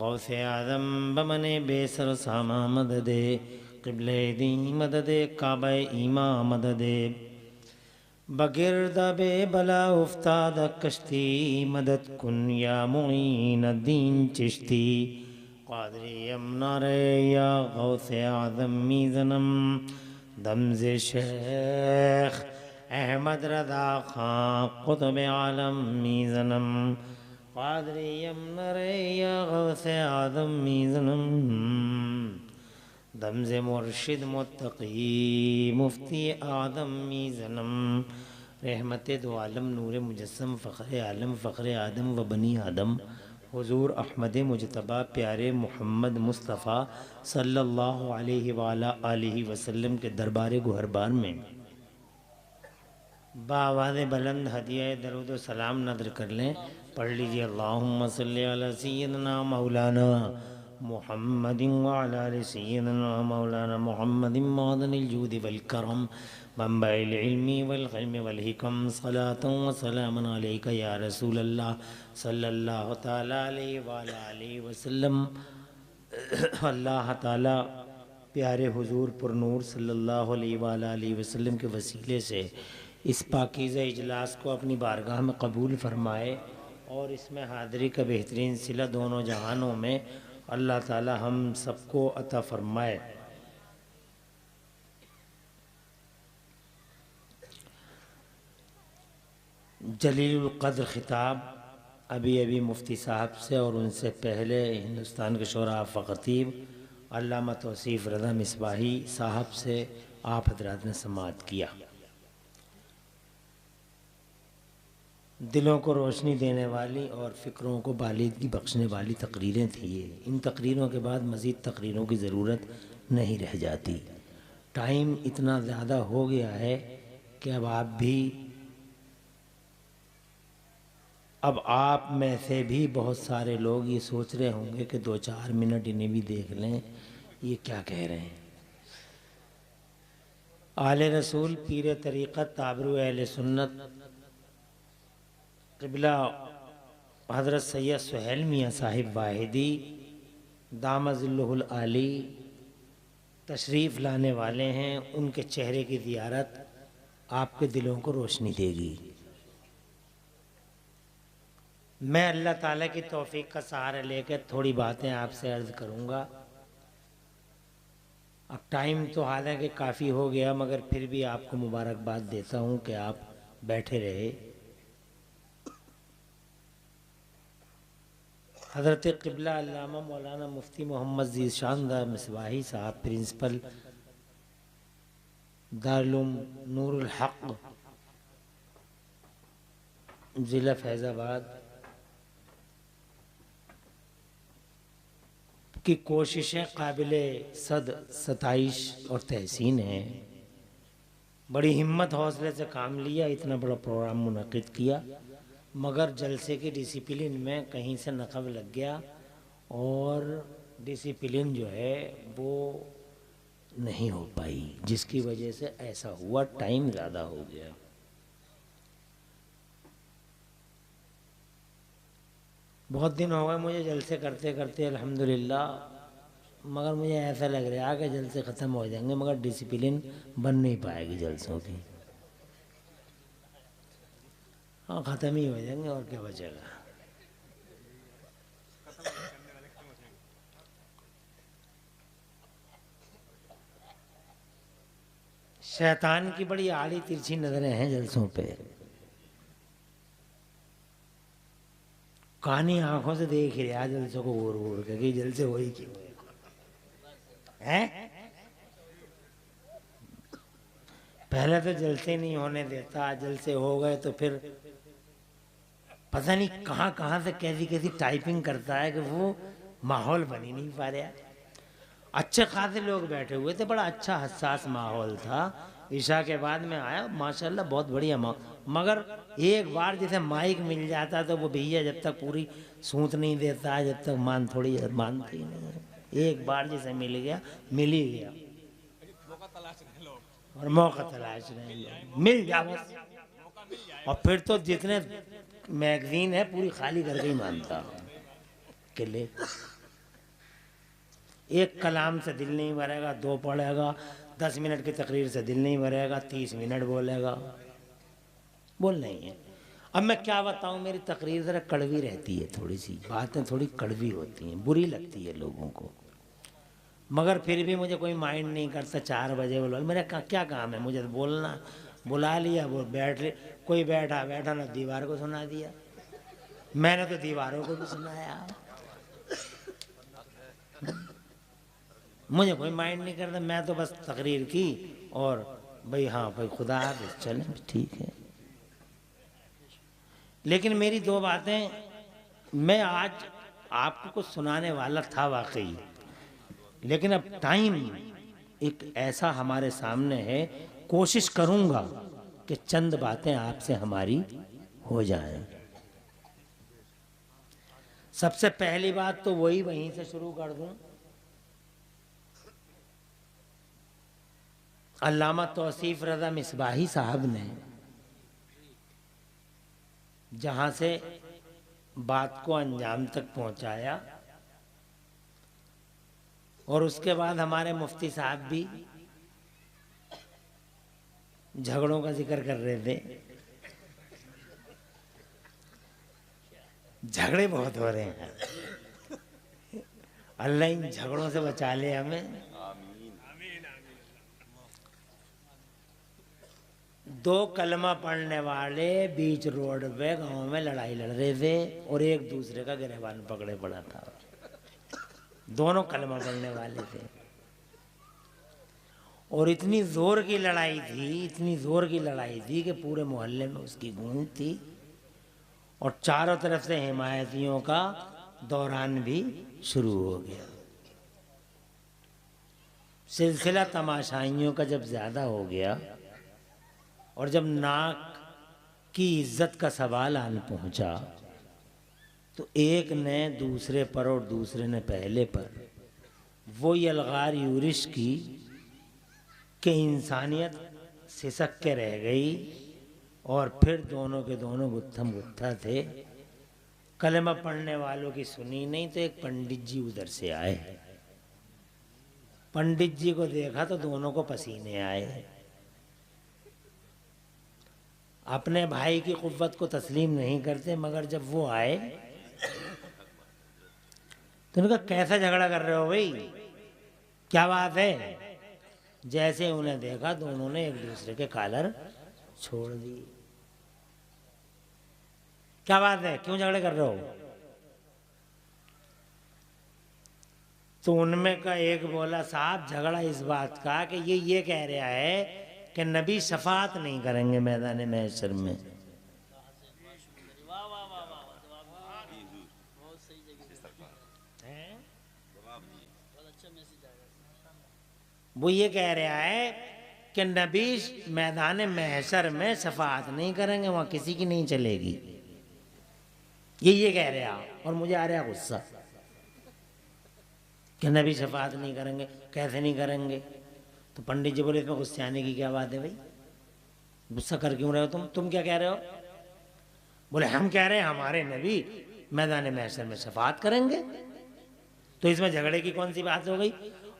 गौस आज़म बमन बेसर सामा मदद क़िबले दी मदद काबा ईमा मदद बगिरद बे बला उफ्ताद कश्ती मदद कुन या मुईन दीन चिश्ती क़ादरी यमनारे या गौस आज़म मीज़नम दमज़े शेख अहमद रज़ा खां क़ुतब आलम मीज़नम क़ादरी यमनारे या गौस आज़म मीज़नम दमज़े मुर्शिद मुत्तक़ी मुफ्ती आदम मीज़नम रहमत दो आलम नूर मुजस्सम फ़ख्र आलम फ़ख्र आदम व बनी आदम हुज़ूर अहमद मुजतबा प्यारे मोहम्मद मुस्तफ़ा सल्लल्लाहु अलैहि वालिहि वसल्लम के दरबार गुहरबार में बावाज़ बुलंद हदिया दरूद व सलाम नज़र कर लें। पढ़ लीजिए अल्लाहुम्मा सल्ली अला सय्यिदना मौलाना मुहम्मदिन व अला आलि सय्यिदना मौलाना मुहम्मदिन मअदनिल जूदि वल करम मंबइल इल्मी वल इल्मी वल हिकम सलातन व सलामन अलैका या रसूल अल्लाह सल्लल्लाहु तआला अलैहि व अला आलिहि वसल्लम। अल्लाह ताला प्यारे हुजूर पुरनूर सल्लल्लाहु अलैहि व अला आलिहि वसल्लम के वसीले से इस पाकीज़ा इजलास को अपनी बारगाह में कबूल फरमाए और इसमें हाज़िरी का बेहतरीन सिला दोनों जहानों में अल्लाह ताला हम सबको अता फरमाए। जलीलुल क़द्र खिताब अभी मुफ्ती साहब से और उनसे पहले हिंदुस्तान के शोरा ख़तीब अल्लामा तौसीफ़ रज़ा मिसबाही साहब से आप हज़रात ने समाअत किया। दिलों को रोशनी देने वाली और फ़िक्रों को बालिदगी बख्शने वाली तकरीरें थी ये। इन तकरीरों के बाद मज़ीद तकरीरों की ज़रूरत नहीं रह जाती। टाइम इतना ज़्यादा हो गया है कि अब आप में से भी बहुत सारे लोग ये सोच रहे होंगे कि 2-4 मिनट इन्हें भी देख लें, ये क्या कह रहे हैं। आले रसूल पीर तरीक़त ताबरू अहले सुन्नत क़िबला हज़रत सैयद सुहेल मियाँ साहिब वाहिदी दामज़िल्लुहुल आली तशरीफ़ लाने वाले हैं। उनके चेहरे की ज़ियारत आपके दिलों को रोशनी देगी। मैं अल्लाह ताला की तौफ़ीक़ का सहारा लेकर थोड़ी बातें आपसे अर्ज़ करूँगा। अब टाइम तो हालांकि काफ़ी हो गया, मगर फिर भी आपको मुबारकबाद देता हूँ कि आप बैठे रहे। हज़रत क़िबला अल्लामा मौलाना मुफ्ती मोहम्मद ज़ीशान मिसबाही साहब प्रिंसिपल दारुल नूरुल हक़ ज़िला फैज़ाबाद की कोशिशें काबिले सताइश और तहसीन हैं। बड़ी हिम्मत हौसले से काम लिया, इतना बड़ा प्रोग्राम मुनक़िद किया, मगर जलसे की डिसिप्लिन में कहीं से नक़ब लग गया और डिसिप्लिन जो है वो नहीं हो पाई, जिसकी वजह से ऐसा हुआ। टाइम ज़्यादा हो गया। बहुत दिन हो गए मुझे जलसे करते करते अल्हम्दुलिल्लाह, मगर मुझे ऐसा लग रहा है कि जलसे ख़त्म हो जाएंगे मगर डिसिप्लिन बन नहीं पाएगी जलसों की। हाँ, ख़त्म ही हो जाएंगे और क्या बचेगा। शैतान की बड़ी आड़ी तिरछी नज़रें हैं जलसों पे। कानी आंखों से देख ही रहा जलसों को घूर घूर के कि जलसे हो ही क्यों है। पहले तो जलसे नहीं होने देता, जलसे हो गए तो फिर पता नहीं कहाँ कहाँ से कैसी कैसी टाइपिंग करता है कि वो माहौल बन ही नहीं पा रहा। अच्छे खासे लोग बैठे हुए थे, बड़ा अच्छा हसास माहौल था। ईशा के बाद में आया, माशाल्लाह बहुत बढ़िया मगर एक बार जैसे माइक मिल जाता तो वो भैया जब तक पूरी सूत नहीं देता जब तक मानते ही नहीं है। एक बार जैसे मिल गया मिल ही गया, और मौका तलाश रहे लोग, मिल जा बस। और फिर तो जितने मैगजीन है पूरी खाली करके ही मानता कि ले, एक कलाम से दिल नहीं भरेगा, 2 पढ़ेगा, 10 मिनट की तकरीर से दिल नहीं भरेगा, 30 मिनट बोलेगा, बोल नहीं है। अब मैं क्या बताऊं, मेरी तकरीर ज़रा कड़वी रहती है, थोड़ी सी बातें थोड़ी कड़वी होती हैं, बुरी लगती है लोगों को, मगर फिर भी मुझे कोई माइंड नहीं करता। 4 बजे बोलो, मेरा क्या काम है, मुझे तो बोलना, बुला लिया वो बैठ ले, कोई बैठा बैठा ना दीवार को सुना दिया, मैंने तो दीवारों को भी सुनाया, मुझे कोई माइंड नहीं करता, मैं तो बस तकरीर की और भाई हाँ भाई खुदा हाफ़िज़, चलें ठीक है। लेकिन मेरी 2 बातें, मैं आज आपको कुछ सुनाने वाला था वाकई, लेकिन अब टाइम एक ऐसा हमारे सामने है, कोशिश करूंगा कि चंद बातें आपसे हमारी हो जाएं। सबसे पहली बात तो वहीं से शुरू कर दूं, अल्लामा तौसीफ रज़ा मिसबाही साहब ने जहाँ से बात को अंजाम तक पहुँचाया, और उसके बाद हमारे मुफ्ती साहब भी झगड़ों का जिक्र कर रहे थे, झगड़े बहुत हो रहे हैं, अल्लाह इन झगड़ों से बचा ले हमें। 2 कलमा पढ़ने वाले बीच रोड पे गांव में लड़ाई लड़ रहे थे और एक दूसरे का गिरबान पकड़े पड़ा था, दोनों कलमा पढ़ने वाले थे, और इतनी जोर की लड़ाई थी कि पूरे मोहल्ले में उसकी गूंज थी, और चारों तरफ से हिमायतियों का दौरान भी शुरू हो गया। सिलसिला तमाशाइयों का जब ज़्यादा हो गया और जब नाक की इज्जत का सवाल आन पहुंचा, तो एक ने दूसरे पर और दूसरे ने पहले पर वो यलगार यूरिश की कि इंसानियत सिसक के रह गई, और फिर दोनों के दोनों गुत्थम गुत्था थे। कलमा पढ़ने वालों की सुनी नहीं, तो एक पंडित जी उधर से आए, पंडित जी को देखा तो दोनों को पसीने आए, अपने भाई की कुव्वत को तस्लीम नहीं करते, मगर जब वो आए तो उन्होंने कहा कैसा झगड़ा कर रहे हो भाई, क्या बात है। जैसे उन्हें देखा दोनों ने एक दूसरे के कॉलर छोड़ दी, क्या बात है, क्यों झगड़े कर रहे हो। तो उनमें का एक बोला साहब झगड़ा इस बात का कि ये कह रहा है कि नबी शफात नहीं करेंगे मैदान महशर में। वो ये कह रहा है कि नबी मैदान महशर में शफात नहीं करेंगे, वहां किसी की नहीं चलेगी, ये कह रहा, और मुझे आ रहा गुस्सा कि नबी शफात नहीं करेंगे, कैसे नहीं करेंगे। तो पंडित जी बोले इसमें गुस्से आने की क्या बात है भाई, गुस्सा कर क्यों रहे हो तुम क्या कह रहे हो। बोले हम कह रहे हैं हमारे नबी मैदान महशर में शफात करेंगे, तो इसमें झगड़े की कौन सी बात हो गई।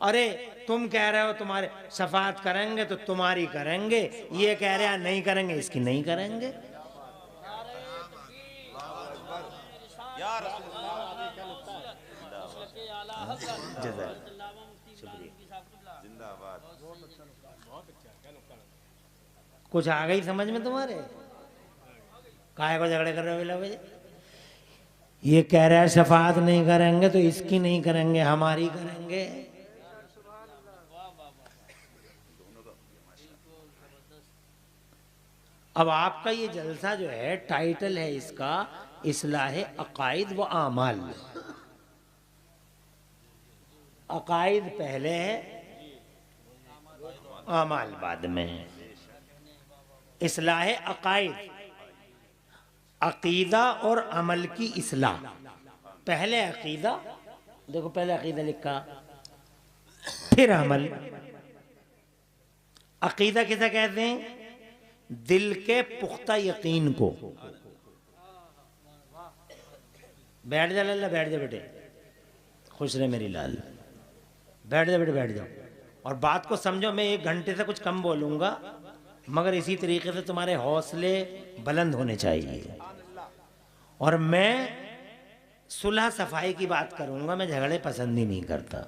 अरे तुम कह रहे हो तुम्हारे शफात करेंगे तो तुम्हारी करेंगे, ये कह रहे हैं नहीं करेंगे, इसकी नहीं करेंगे। कुछ आ गई समझ में तुम्हारे, काहे को झगड़े कर रहे हो। ये कह रहा है शफात नहीं करेंगे तो इसकी नहीं करेंगे, हमारी करेंगे। अब आपका ये जलसा जो है, टाइटल है इसका इस्लाह अकाइद व आमाल। अकाइद पहले है, आमाल बाद में है। इस्लाह अकाइद अकीदा और अमल की इस्लाह। पहले अकीदा, देखो पहले अकीदा लिखा, फिर अमल। अकीदा किसे कहते हैं? दिल के पुख्ता यकीन को। बैठ जा लल्ला, बैठ जा बेटे, खुश रहे मेरी लाल, बैठ जा बेटे, बैठ जाओ। और बात को समझो, मैं 1 घंटे से कुछ कम बोलूंगा, मगर इसी तरीके से तुम्हारे हौसले बुलंद होने चाहिए। और मैं सुलह सफाई की बात करूंगा, मैं झगड़े पसंद ही नहीं करता,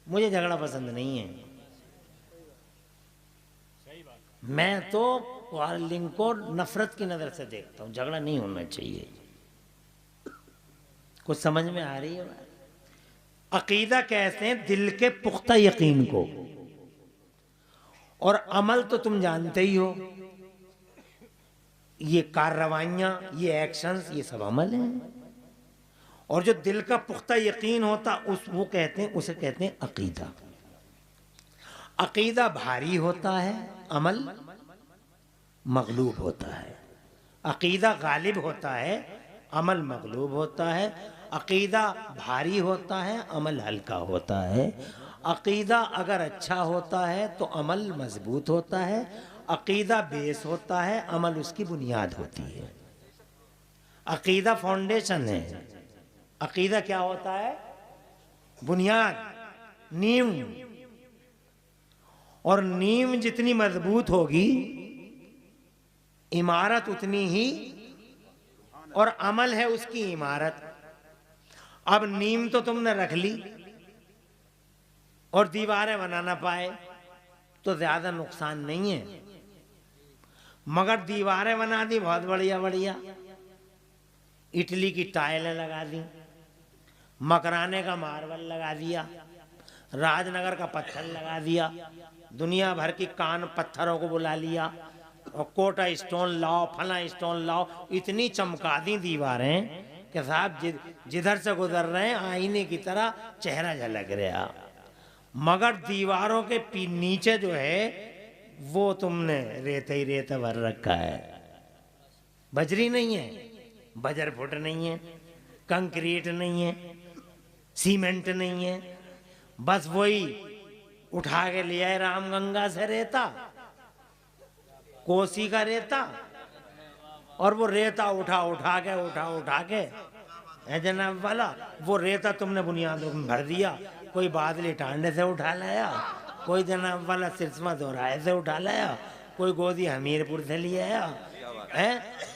मुझे झगड़ा पसंद नहीं है। मैं तो क्वारलिंग को नफरत की नज़र से देखता हूँ, झगड़ा नहीं होना चाहिए। कुछ समझ में आ रही है बात? अकीदा कहते हैं दिल के पुख्ता यकीन को, और अमल तो तुम जानते ही हो, ये कार्रवाइयां, ये एक्शंस, ये सब अमल हैं। और जो दिल का पुख्ता यकीन होता वो कहते हैं, उसे कहते हैं अकीदा। अकीदा भारी होता है, अमल मगलूब होता है। अकीदा गालिब होता है, अमल मगलूब होता है। अकीदा भारी होता है, अमल हल्का होता है। अकीदा अगर अच्छा होता है तो अमल मजबूत होता है। अकीदा बेस होता है, अमल उसकी बुनियाद होती है। अकीदा फाउंडेशन है। अकीदा क्या होता है? बुनियाद, नींव। और नींव जितनी मजबूत होगी, इमारत उतनी ही, और अमल है उसकी इमारत। अब नींव तो तुमने रख ली और दीवारें बना ना पाए तो ज्यादा नुकसान नहीं है, मगर दीवारें बना दी बहुत बढ़िया बढ़िया, इटली की टाइलें लगा दी, मकराने का मार्बल लगा दिया, राजनगर का पत्थर लगा दिया, दुनिया भर की कान पत्थरों को बुला लिया, और कोटा स्टोन लाओ, फला स्टोन लाओ, इतनी चमका दी दीवारें कि साहब जिधर से गुजर रहे हैं आईने की तरह चेहरा झलक रहा। मगर दीवारों के नीचे जो है वो तुमने रेत ही रेत भर रखा है। बजरी नहीं है, बजर फुट नहीं है, कंक्रीट नहीं है, सीमेंट नहीं है, बस वही उठा के ले आए रामगंगा से रेता, कोसी का रेता, और वो रेता उठा के है जनाब वाला, वो रेता तुमने बुनियादों में भर दिया। कोई बादली टांडे से उठा लाया, कोई जनाब वाला सिरसमा दोराए से उठा लाया, कोई गोदी हमीरपुर से ले आया है।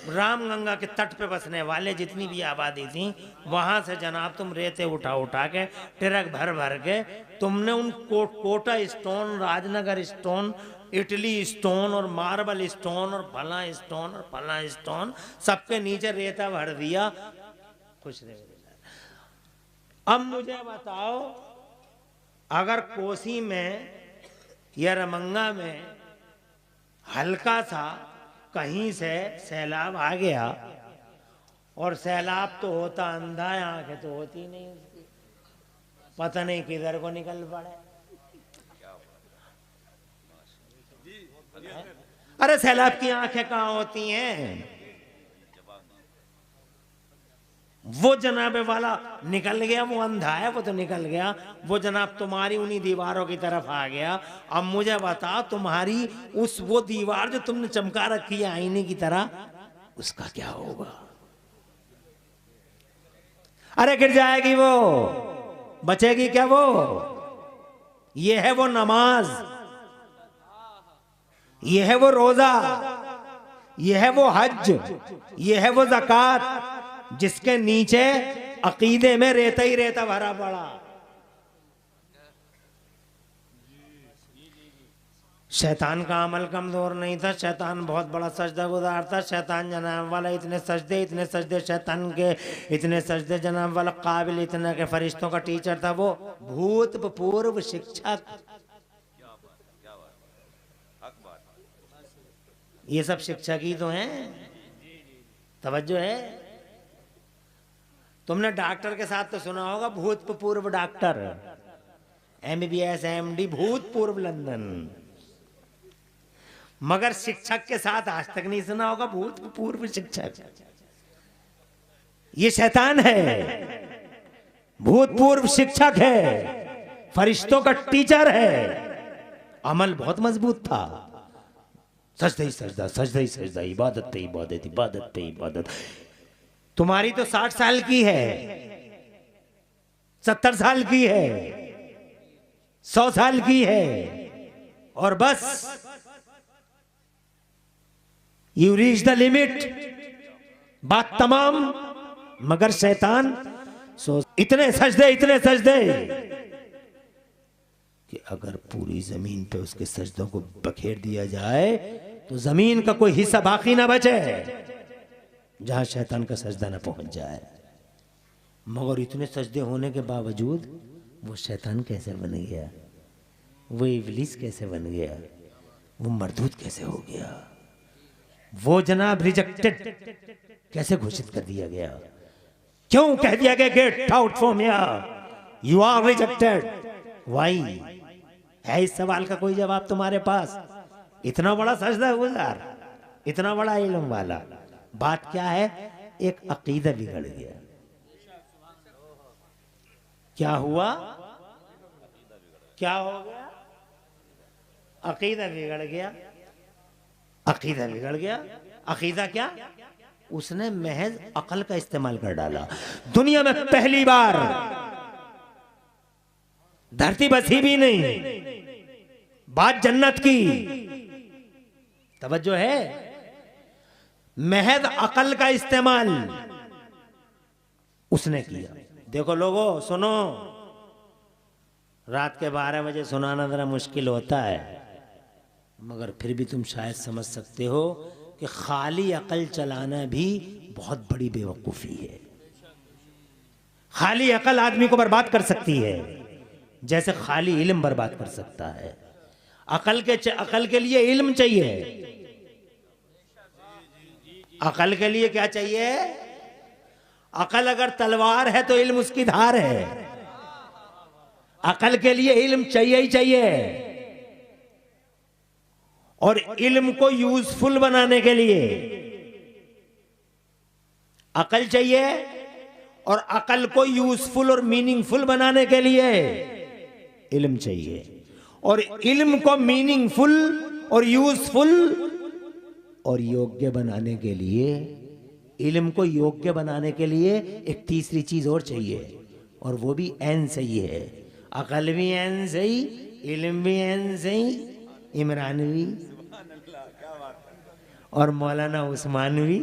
रामगंगा के तट पे बसने वाले जितनी भी आबादी थी, वहां से जनाब तुम रेते उठा के ट्रक भर के तुमने उन Kota stone, Rajnagar stone, Italy stone और मार्बल स्टोन और फला स्टोन सबके नीचे रेता भर दिया। खुश रहे। अब मुझे बताओ, अगर कोसी में या रमंगा में हल्का सा कहीं से सैलाब आ गया, और सैलाब तो होता अंधा है, आंखें तो होती नहीं उसकी, पता नहीं किधर को निकल पड़े। अरे सैलाब की आंखें कहां होती हैं? वो जनाबे वाला निकल गया, वो अंधा है, वो तो निकल गया, वो जनाब तुम्हारी उन्हीं दीवारों की तरफ आ गया। अब मुझे बता, तुम्हारी वो दीवार जो तुमने चमका रखी है आईने की तरह, उसका क्या होगा? अरे गिर जाएगी वो, बचेगी क्या वो? ये है वो नमाज, ये है वो रोजा, ये है वो हज, ये है वो ज़कात, जिसके नीचे अकीदे में रेता ही रेता भरा पड़ा। शैतान का अमल कमजोर नहीं था, शैतान बहुत बड़ा सजदा गुजार था। शैतान जनाब वाला इतने सजदे शैतान के, इतने सजदे जनाब वाला काबिल इतना के फरिश्तों का टीचर था। वो भूतपूर्व शिक्षक, ये सब शिक्षक ही तो हैं। तवज्जो है? तुमने डॉक्टर के साथ तो सुना होगा, भूतपूर्व डॉक्टर, MBBS MD, भूतपूर्व लंदन। मगर शिक्षक के साथ आज तक नहीं सुना होगा भूतपूर्व शिक्षक। ये शैतान है, भूतपूर्व शिक्षक है, फरिश्तों का टीचर है। अमल बहुत मजबूत था, सजदा ही सजदा, सजदा ही सजदा, इबादत पे इबादत, इबादत पे इबादत। तुम्हारी तो 60 साल की है, 70 साल की है, 100 साल की है, और बस यू रीच द लिमिट, बात तमाम। मगर शैतान इतने सजदे कि अगर पूरी जमीन पे उसके सजदों को बखेर दिया जाए तो जमीन का कोई हिस्सा बाकी ना बचे जहां शैतान का सजदा ना पहुंच जाए। मगर इतने सजदे होने के बावजूद वो शैतान कैसे बन गया, वो इब्लीस कैसे बन गया, वो मरदूद कैसे हो गया, वो जनाब रिजेक्टेड कैसे घोषित कर दिया गया, क्यों कह दिया गया get out from here, you are rejected, why? है इस सवाल का कोई जवाब तुम्हारे पास? इतना बड़ा सजदा गुजार, इतना बड़ा इल्म वाला, बात क्या है? एक अकीदा बिगड़ गया। क्या हुआ? क्या हो गया? अकीदा बिगड़ गया। अकीदा बिगड़ गया। अकीदा क्या? उसने महज अकल का इस्तेमाल कर डाला। दुनिया में पहली बार धरती बसी भी नहीं, बात जन्नत की, तवज्जो है, महज अकल का इस्तेमाल उसने किया। देखो लोगों सुनो, रात के 12 बजे सुनाना जरा मुश्किल होता है, मगर फिर भी तुम शायद समझ सकते हो कि खाली अकल चलाना भी बहुत बड़ी बेवकूफ़ी है। खाली अकल आदमी को बर्बाद कर सकती है, जैसे खाली इल्म बर्बाद कर सकता है। अकल के लिए इल्म चाहिए। अकल के लिए क्या चाहिए? अकल अगर तलवार है तो इल्म उसकी धार है। अकल के लिए इल्म चाहिए ही चाहिए, और इल्म को यूजफुल बनाने के लिए अकल चाहिए, और अकल को यूजफुल और मीनिंगफुल बनाने के लिए इल्म चाहिए, और इल्म को मीनिंगफुल और यूजफुल और योग्य बनाने के लिए, इल्म को योग्य बनाने के लिए एक तीसरी चीज और चाहिए, और वो भी एन सही है। अकल भी एन सही, इल्म भी एन सही, इमरानवी और मौलाना उस्मानवी,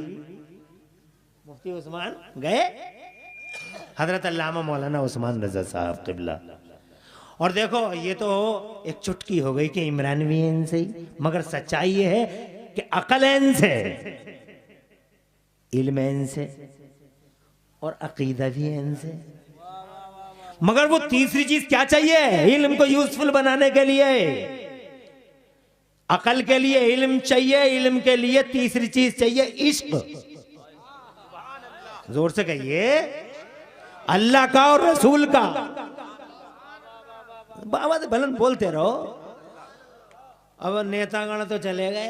मुफ्ती उस्मान गए, हजरत अल्लामा मौलाना उस्मान रजा साहब क़िबला। और देखो ये तो एक चुटकी हो गई कि इमरानवी एन सही, मगर सच्चाई ये है कि अकल एन से, इल्म एन से, और अकीदा भी एन से। मगर वो तीसरी चीज क्या चाहिए इल्म को यूजफुल बनाने के लिए? अकल के लिए इल्म चाहिए, इल्म के लिए तीसरी चीज चाहिए इश्क। जोर से कहिए, अल्लाह का और रसूल का। बाबा तो भलन बोलते रहो। अब नेतागण तो चले गए,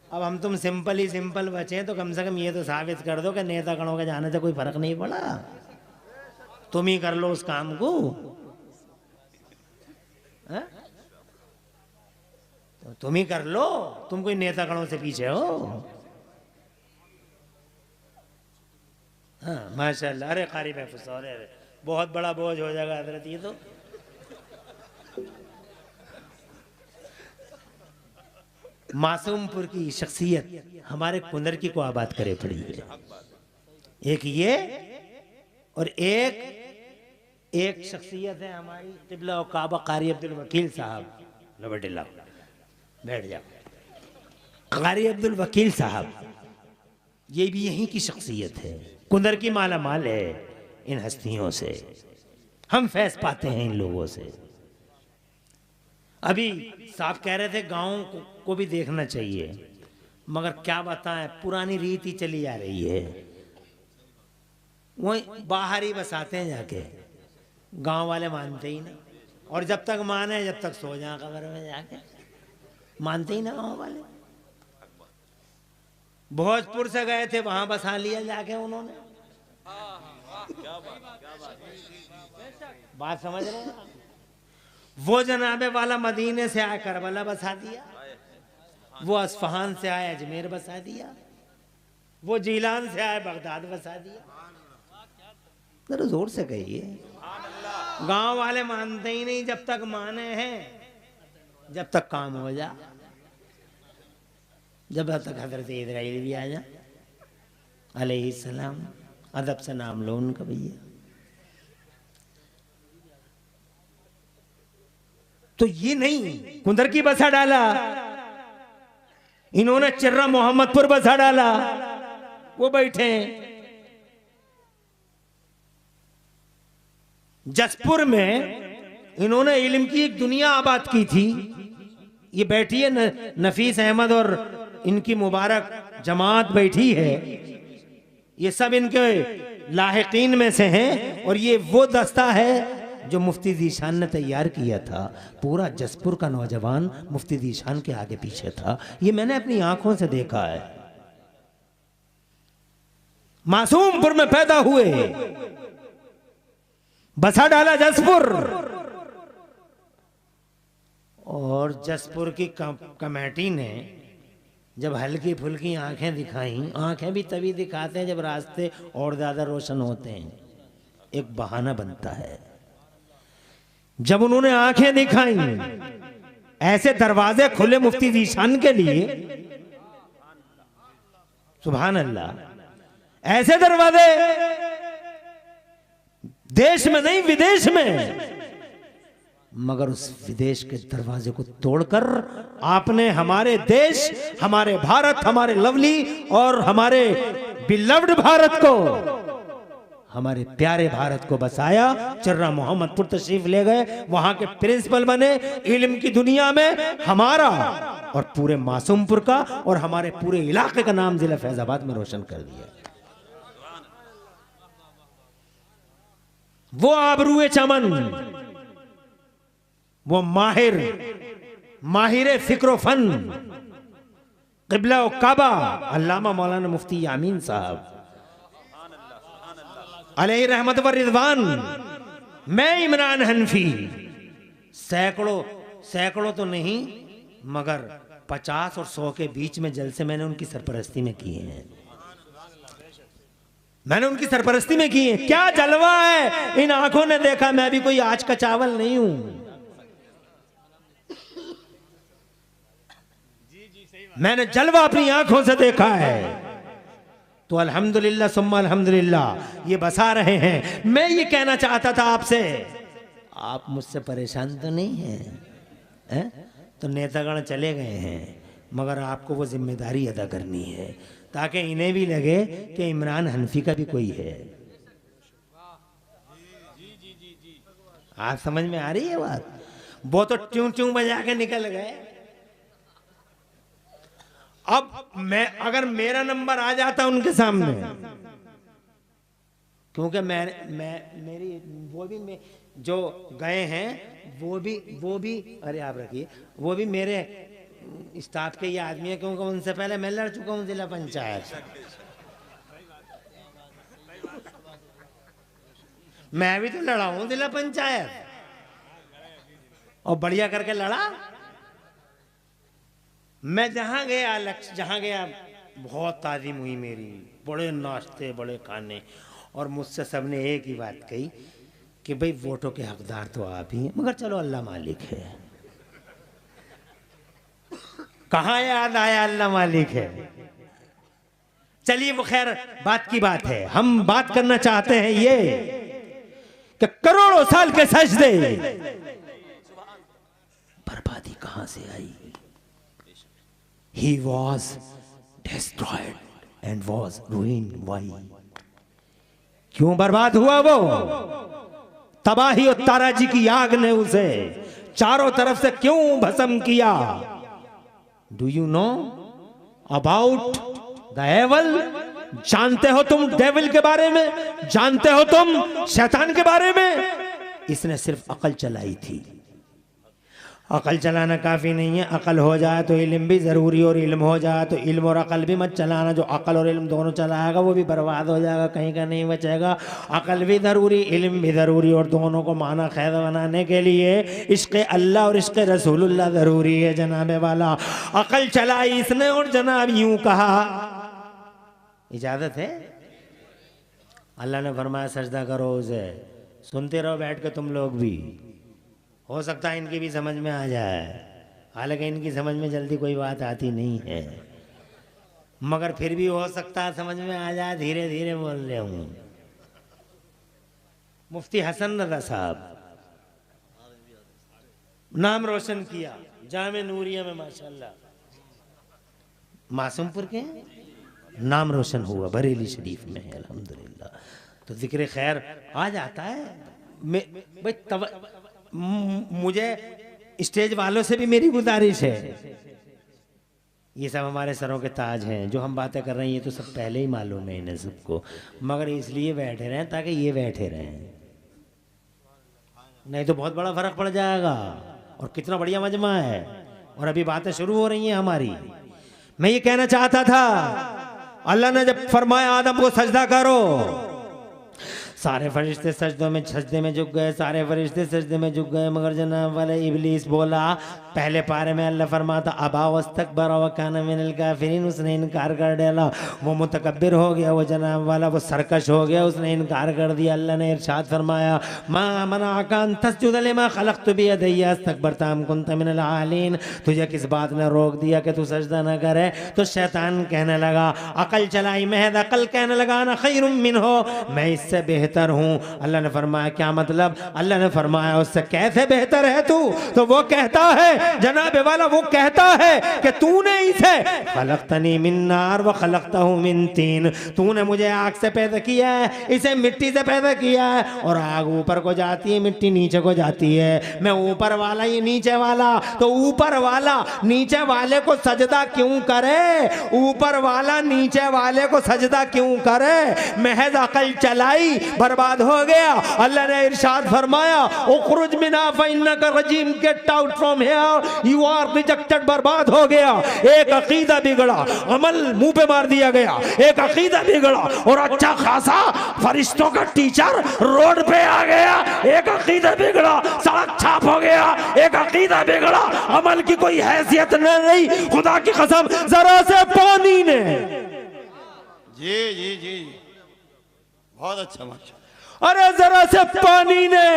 अब हम तुम सिंपल बचे, तो कम से कम ये तो साबित कर दो कि नेतागणों के जाने से कोई फर्क नहीं पड़ा। तुम ही कर लो उस काम को। तो तुम ही कर लो, तुम कोई नेतागणों से पीछे हो। हाँ माशाल्लाह। अरे कारी महफूज, अरे बहुत बड़ा बोझ हो जाएगा हजरत ये तो। मासूमपुर की शख्सियत हमारे कुंदर की को आबाद करे पड़ी है। एक ये, और एक शख्सियत है हमारी क़िबला और काबा कारी अब्दुल वकील साहब। लबटिल्ला बैठ जाओ। कारी अब्दुल वकील साहब, ये भी यहीं की शख्सियत है। कुंदर की माला माल है इन हस्तियों से, हम फैज़ पाते हैं इन लोगों से। अभी साहब कह रहे थे गाँव को भी देखना चाहिए, मगर क्या बताएं पुरानी रीति चली आ रही है। वही बाहर ही बसाते हैं जाके, गांव वाले मानते ही ना, और जब तक माने जब तक सो जाए कब्र में जाके। मानते ही ना गाँव वाले। भोजपुर से गए थे, वहां बसा लिया जाके उन्होंने। बात समझ रहे हैं? वो जनाबे वाला मदीने से आया करबला बसा दिया, वो अस्फहान से आया अजमेर बसा दिया, वो जीलान से आया बगदाद बसा दिया। जरा जोर से कहिए। गांव वाले मानते ही नहीं, जब तक माने हैं, जब तक काम हो जा, जब तक हजरत इस्राइल भी आ जा अलैहिस्सलाम। अदब से नाम लो उनका भैया। तो ये नहीं कुंदर की बसा डाला, इन्होंने चिर्रा मोहम्मदपुर बसा डाला, वो बैठे जसपुर में। इन्होंने इल्म की एक दुनिया आबाद की थी। ये बैठी है नफीस अहमद और इनकी मुबारक जमात बैठी है, ये सब इनके लाहिकीन में से हैं। और ये वो दस्ता है जो मुफ्ती ज़ीशान ने तैयार किया था। पूरा जसपुर का नौजवान मुफ्ती ज़ीशान के आगे पीछे था। ये मैंने अपनी आंखों से देखा है। मासूमपुर में पैदा हुए, बसा डाला जसपुर। और जसपुर की कमेटी ने जब हल्की फुल्की आंखें दिखाई, आंखें भी तभी दिखाते हैं जब रास्ते और ज्यादा रोशन होते हैं, एक बहाना बनता है। जब उन्होंने आंखें दिखाई, ऐसे दरवाजे खुले मुफ्ती ज़ीशान के लिए, सुभान अल्लाह, ऐसे दरवाजे देश में नहीं विदेश में। मगर उस विदेश के दरवाजे को तोड़कर आपने हमारे देश, हमारे भारत, हमारे लवली और हमारे बिलव्ड भारत को, हमारे प्यारे भारत को बसाया। चिर्रा मोहम्मदपुर तशरीफ ले गए, वहां के प्रिंसिपल बने। इल्म की दुनिया में हमारा और पूरे मासूमपुर का और हमारे पूरे इलाके का नाम जिला फैजाबाद में रोशन कर दिया। वो आबरूए चमन, वो माहिर फिक्र फन, क़िबला व काबा अल्लामा मौलाना मुफ्ती यामीन साहब अलैहि रहमत व रिज़वान। मैं इमरान हनफी सैकड़ों तो नहीं मगर 50 और 100 के बीच में जलसे मैंने उनकी सरपरस्ती में किए हैं। मैंने उनकी सरपरस्ती में की है। क्या जलवा है, इन आंखों ने देखा। मैं भी कोई आज का चावल नहीं हूं। मैंने जलवा अपनी आंखों से देखा है। तो अल्हम्दुलिल्लाह सुम्मा अल्हम्दुलिल्लाह ये बसा रहे हैं। मैं ये कहना चाहता था आपसे, आप मुझसे परेशान तो नहीं हैं? तो नेतागण चले गए हैं, मगर आपको वो जिम्मेदारी अदा करनी है ताकि इन्हें भी लगे कि इमरान हनफी का भी कोई है। आप समझ में आ रही है बात? वो तो ट्यूं ट्यूं बजा के निकल गए। अब अगर मेरा नंबर आ जाता उनके सामने, क्योंकि मेरी वो भी जो गए हैं वो भी अरे आप रखिए, वो भी मेरे स्टाफ के ये आदमी है, क्योंकि उनसे पहले मैं लड़ चुका हूं जिला पंचायत। मैं भी तो लड़ा हूं जिला पंचायत और बढ़िया करके लड़ा। मैं जहां गया बहुत ताज़ीम हुई मेरी, बड़े नाश्ते बड़े खाने। और मुझसे सबने एक ही बात कही कि भाई वोटों के हकदार तो आप ही हैं, मगर चलो अल्लाह मालिक है। कहाँ याद आया अल्लाह मालिक है। चलिए वो खैर बात की बात है। हम बात करना चाहते हैं ये कि करोड़ों साल के सजदे, बर्बादी कहां से आई? He was destroyed and was ruined. Why? क्यों बर्बाद हुआ वो? तबाही और ताराजी की आग ने उसे चारों तरफ से क्यों भस्म किया? Do you know about the devil? जानते हो तुम डेविल के बारे में? जानते हो तुम शैतान के बारे में? इसने सिर्फ अकल चलाई थी। अकल चलाना काफ़ी नहीं है, अकल हो जाए तो इल्म भी ज़रूरी, और इल्म हो जाए तो इल्म और अकल भी मत चलाना। जो अकल और इल्म दोनों चलाएगा वो भी बर्बाद हो जाएगा, कहीं का नहीं बचेगा। अकल भी ज़रूरी, इल्म भी ज़रूरी, और दोनों को माना खैर बनाने के लिए इश्क़ अल्लाह और इश्क़ रसूलुल्लाह ज़रूरी है। जनाब वाला अकल चलाई इसने और जनाब यूँ कहा, इजाज़त है? अल्लाह ने फरमाया सजदा करो उसे। सुनते रहो बैठ के तुम लोग भी, हो सकता है इनकी भी समझ में आ जाए, हालांकि इनकी समझ में जल्दी कोई बात आती नहीं है, मगर फिर भी हो सकता है समझ में आ जाए, धीरे धीरे बोल रहे हूँ। मुफ्ती हसन रज़ा साहब नाम रोशन किया जामे नूरिया में, माशाल्लाह मासूमपुर के नाम रोशन हुआ, बरेली शरीफ में है अल्हम्दुलिल्लाह। तो जिक्र खैर आ जाता है। मुझे स्टेज वालों से भी मेरी गुजारिश है, ये सब हमारे सरों के ताज हैं, जो हम बातें कर रहे हैं ये तो सब पहले ही मालूम है इन्हें सबको, मगर इसलिए बैठे रहें ताकि ये बैठे रहें, नहीं तो बहुत बड़ा फर्क पड़ जाएगा। और कितना बढ़िया मजमा है, और अभी बातें शुरू हो रही हैं हमारी। मैं ये कहना चाहता था, अल्लाह ने जब फरमाया आदम को सजदा करो, सारे फरिश्ते सजदे में झुक गए, सारे फरिश्ते सजदे में झुक गए, मगर जनाब वाले इब्लीस बोला। पहले पारे में अल्लाह फरमाता अबा वस्तकबर व कान मिनल काफिरीन, उसने इनकार कर डाला, वो मुतकब्बिर हो गया, वो जनाब वाला वो सरकश हो गया, उसने इनकार कर दिया। अल्लाह ने इरशाद फरमाया मा मनाअका अन तस्जुद लिमा खलक़तु बियदैया अस्तकबरता अम कुन्ता मिनल आलीन, तुझे किस बात ने रोक दिया कि तू सजदा न करे? तो शैतान कहने लगा, अकल चलाई महज अकल कहने लगा ना खैरुम मिन्हो, मैं इससे बेहतर हूँ। अल्लाह ने फरमाया क्या मतलब? अल्लाह ने फरमाया उससे कैसे बेहतर है तू? तो वो कहता है जनाब वाला, वो कहता है कि तूने इसे खलक़तनी मिन नार व खलक़तहु मिन तीन, तूने मुझे आग से पैदा किया है, इसे मिट्टी से पैदा किया है, और आग ऊपर को जाती है, मिट्टी नीचे को जाती है, मैं ऊपर वाला ये नीचे वाला, तो ऊपर वाला नीचे वाले को सजदा क्यों करे? ऊपर वाला नीचे वाले को सजदा क्यों करे? महज अकल चलाई बर्बाद हो गया। अल्लाह ने इरशाद फरमाया उखरुज मिना फइन्नका रजीम, get out from here, you are rejected, बर्बाद हो गया। एक अकीदा बिगड़ा, अमल मुंह पे मार दिया गया, एक अकीदा बिगड़ा और अच्छा खासा फरिश्तों का टीचर रोड पे आ गया। एक अकीदा बिगड़ा, सड़क छाप हो गया, एक अकीदा बिगड़ा, अमल की कोई हैसियत नहीं। खुदा की कसम जरा से पानी ने, जी जी जी बहुत अच्छा माशा, अरे जरा से पानी ने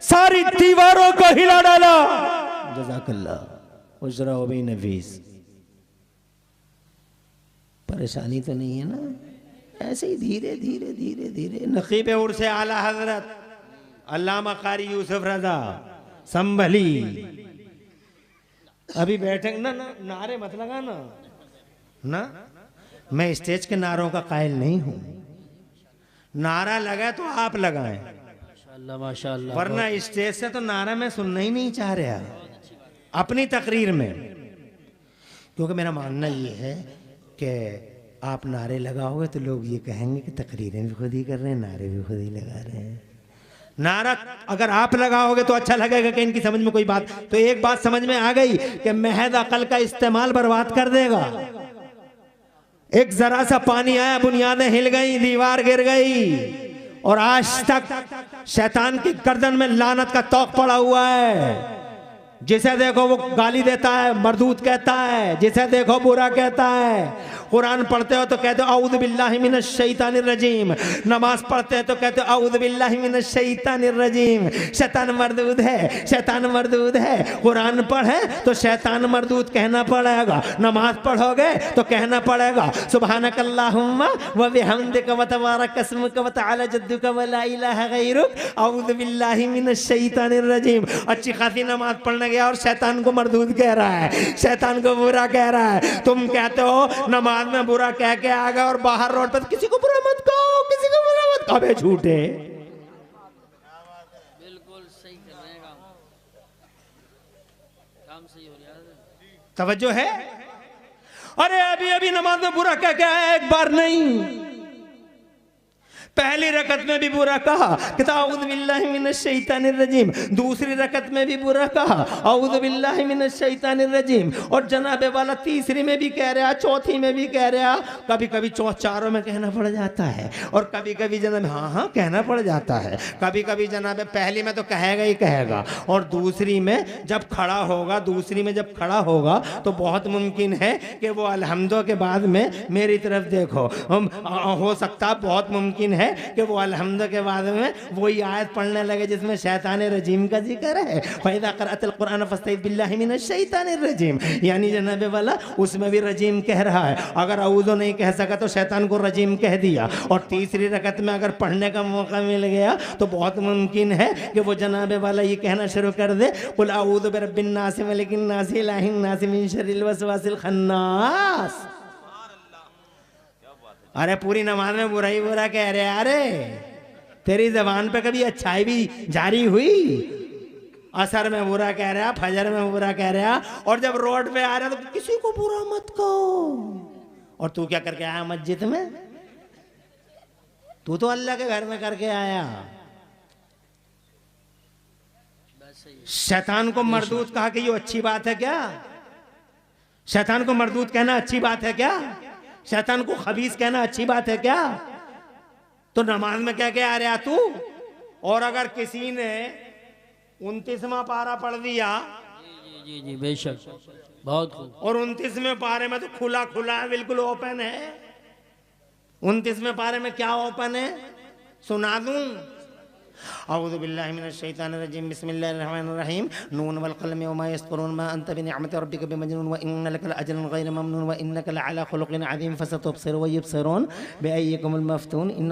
सारी दीवारों को हिला डाला। जज़ाकल्लाह उजरा हो भी नफीस। परेशानी तो नहीं है ना? ऐसे ही धीरे धीरे धीरे धीरे नकीब उर्स आला हजरत अल्लामा कारी यूसुफ रजा संभली, अभी बैठे ना, नारे मत लगा ना, मैं स्टेज के नारों का कायल नहीं हूं, नारा लगा तो आप लगाएं, माशाअल्लाह माशाअल्लाह, वरना स्टेज से तो नारा मैं सुनना ही नहीं चाह रहा अपनी तकरीर में, क्योंकि मेरा मानना ये है कि आप नारे लगाओगे तो लोग ये कहेंगे कि तकरीरें भी खुद ही कर रहे हैं, नारे भी खुद ही लगा रहे हैं। नारा अगर आप लगाओगे तो अच्छा लगेगा कि इनकी समझ में कोई बात, तो एक बात समझ में आ गई कि महज अकल का इस्तेमाल बर्बाद कर देगा। एक जरा सा पानी आया, बुनियादें हिल गई, दीवार गिर गई, और आज तक शैतान की गर्दन में लानत का तौक पड़ा हुआ है। जिसे देखो वो गाली देता है, मरदूत कहता है, जिसे देखो बुरा कहता है। कुरान पढ़ते हो तो कहते हो औज़ु बिल्लाहि मिनश शैतानिर रजीम, नमाज पढ़ते हैं तो कहते हो औज़ु बिल्लाहि मिनश शैतानिर रजीम। शैतान मरदूद है, शैतान मरदूद है। कुरान पढ़े तो शैतान मरदूद कहना पड़ेगा, नमाज पढ़ोगे तो कहना पड़ेगा सुब्हानकल्लाहुम्मा व बिहम्दिका व तबारक अस्मुका व तआला जद्दुका व ला इलाहा गैरुक औज़ु बिल्लाहि मिनश शैतानिर रजीम। अच्छी खासी नमाज पढ़ने गया और शैतान को मरदूद कह रहा है, शैतान को बुरा कह रहा है। तुम कहते हो नमाज में बुरा कह के आ गए और बाहर रोड पर किसी को बुरा मत कहो, किसी को बुरा मत कहो, अबे झूठे। बिल्कुल सही कर रहे हैं, काम सही हो रहा है, तवज्जो है। अरे अभी अभी नमाज में बुरा कह के आया, एक बार नहीं पहली रकत में भी बुरा कहा कि अऊज़ु बिल्लाहि मिनश शैतानिर रजीम, दूसरी रकत में भी बुरा कहा अऊज़ु बिल्लाहि मिनश शैतानिर रजीम, और जनाबे वाला तीसरी में भी कह रहा, चौथी में भी कह रहा, कभी कभी चारों में कहना पड़ जाता है और कभी कभी जनाब हाँ कहना पड़ जाता है, कभी कभी जनाब पहली में तो कहेगा ही कहेगा और दूसरी में जब खड़ा होगा, दूसरी में जब खड़ा होगा तो बहुत मुमकिन है कि वो अल्हम्दो के बाद में मेरी तरफ देखो, हो सकता बहुत मुमकिन है कि वो अल्हम्द के बाद में वही आयत पढ़ने लगे जिसमें शैतान रजीम का जिक्र है, फ़इज़ा क़रअतल क़ुरआन फ़स्तइज़ बिल्लाहि मिनश शैतानिर रजीम, यानी जनाबे वाला उसमें भी रजीम कह रहा है। अगर अऊज़ु नहीं कह सका तो शैतान को रजीम कह दिया, और तीसरी रकत में अगर पढ़ने का मौका मिल गया तो बहुत मुमकिन है कि वो जनाबे वाला ये कहना शुरू कर दे कुल अऊज़ु बिरब्बिन नास मलिकिन नास इलाहिन नास मिन शर्रिल वसवासिल खन्नास। अरे पूरी नमाज में बुरा ही बुरा कह रहे, अरे तेरी जबान पे कभी अच्छाई भी जारी हुई? असर में बुरा कह रहा, फजर में बुरा कह रहा, और जब रोड पे आ रहा तो किसी को बुरा मत कहो। और तू क्या करके आया मस्जिद में? तू तो अल्लाह के घर में करके आया। शैतान को मरदूत कहा कि ये अच्छी बात है क्या? शैतान को मरदूत कहना अच्छी बात है क्या? शैतान को खबीस कहना अच्छी बात है क्या? तो नमाज में क्या क्या आ रहा तू? और अगर किसी ने 29वां पारा पढ़ दिया, जी जी बेशक, बहुत खूब, और 29वें पारे में तो खुला खुला है, बिल्कुल ओपन है। 29वें पारे में क्या ओपन है सुना दूं? अऊज़ु बिल्लाहि मिनश शैतानिर रजीम, बिस्मिल्लाहिर रहमानिर रहीम, नून वल क़लम वमा यस्तरून मा अंत बिनिअमति रब्बिका बिमजनून व इन्नका लअजरुन गैर ममनून व इन्नका लअला खुलुक़िन अज़ीम फसतुबसिरु व युबसिरून बिअय्यिकुमुल मफ्तून इन्न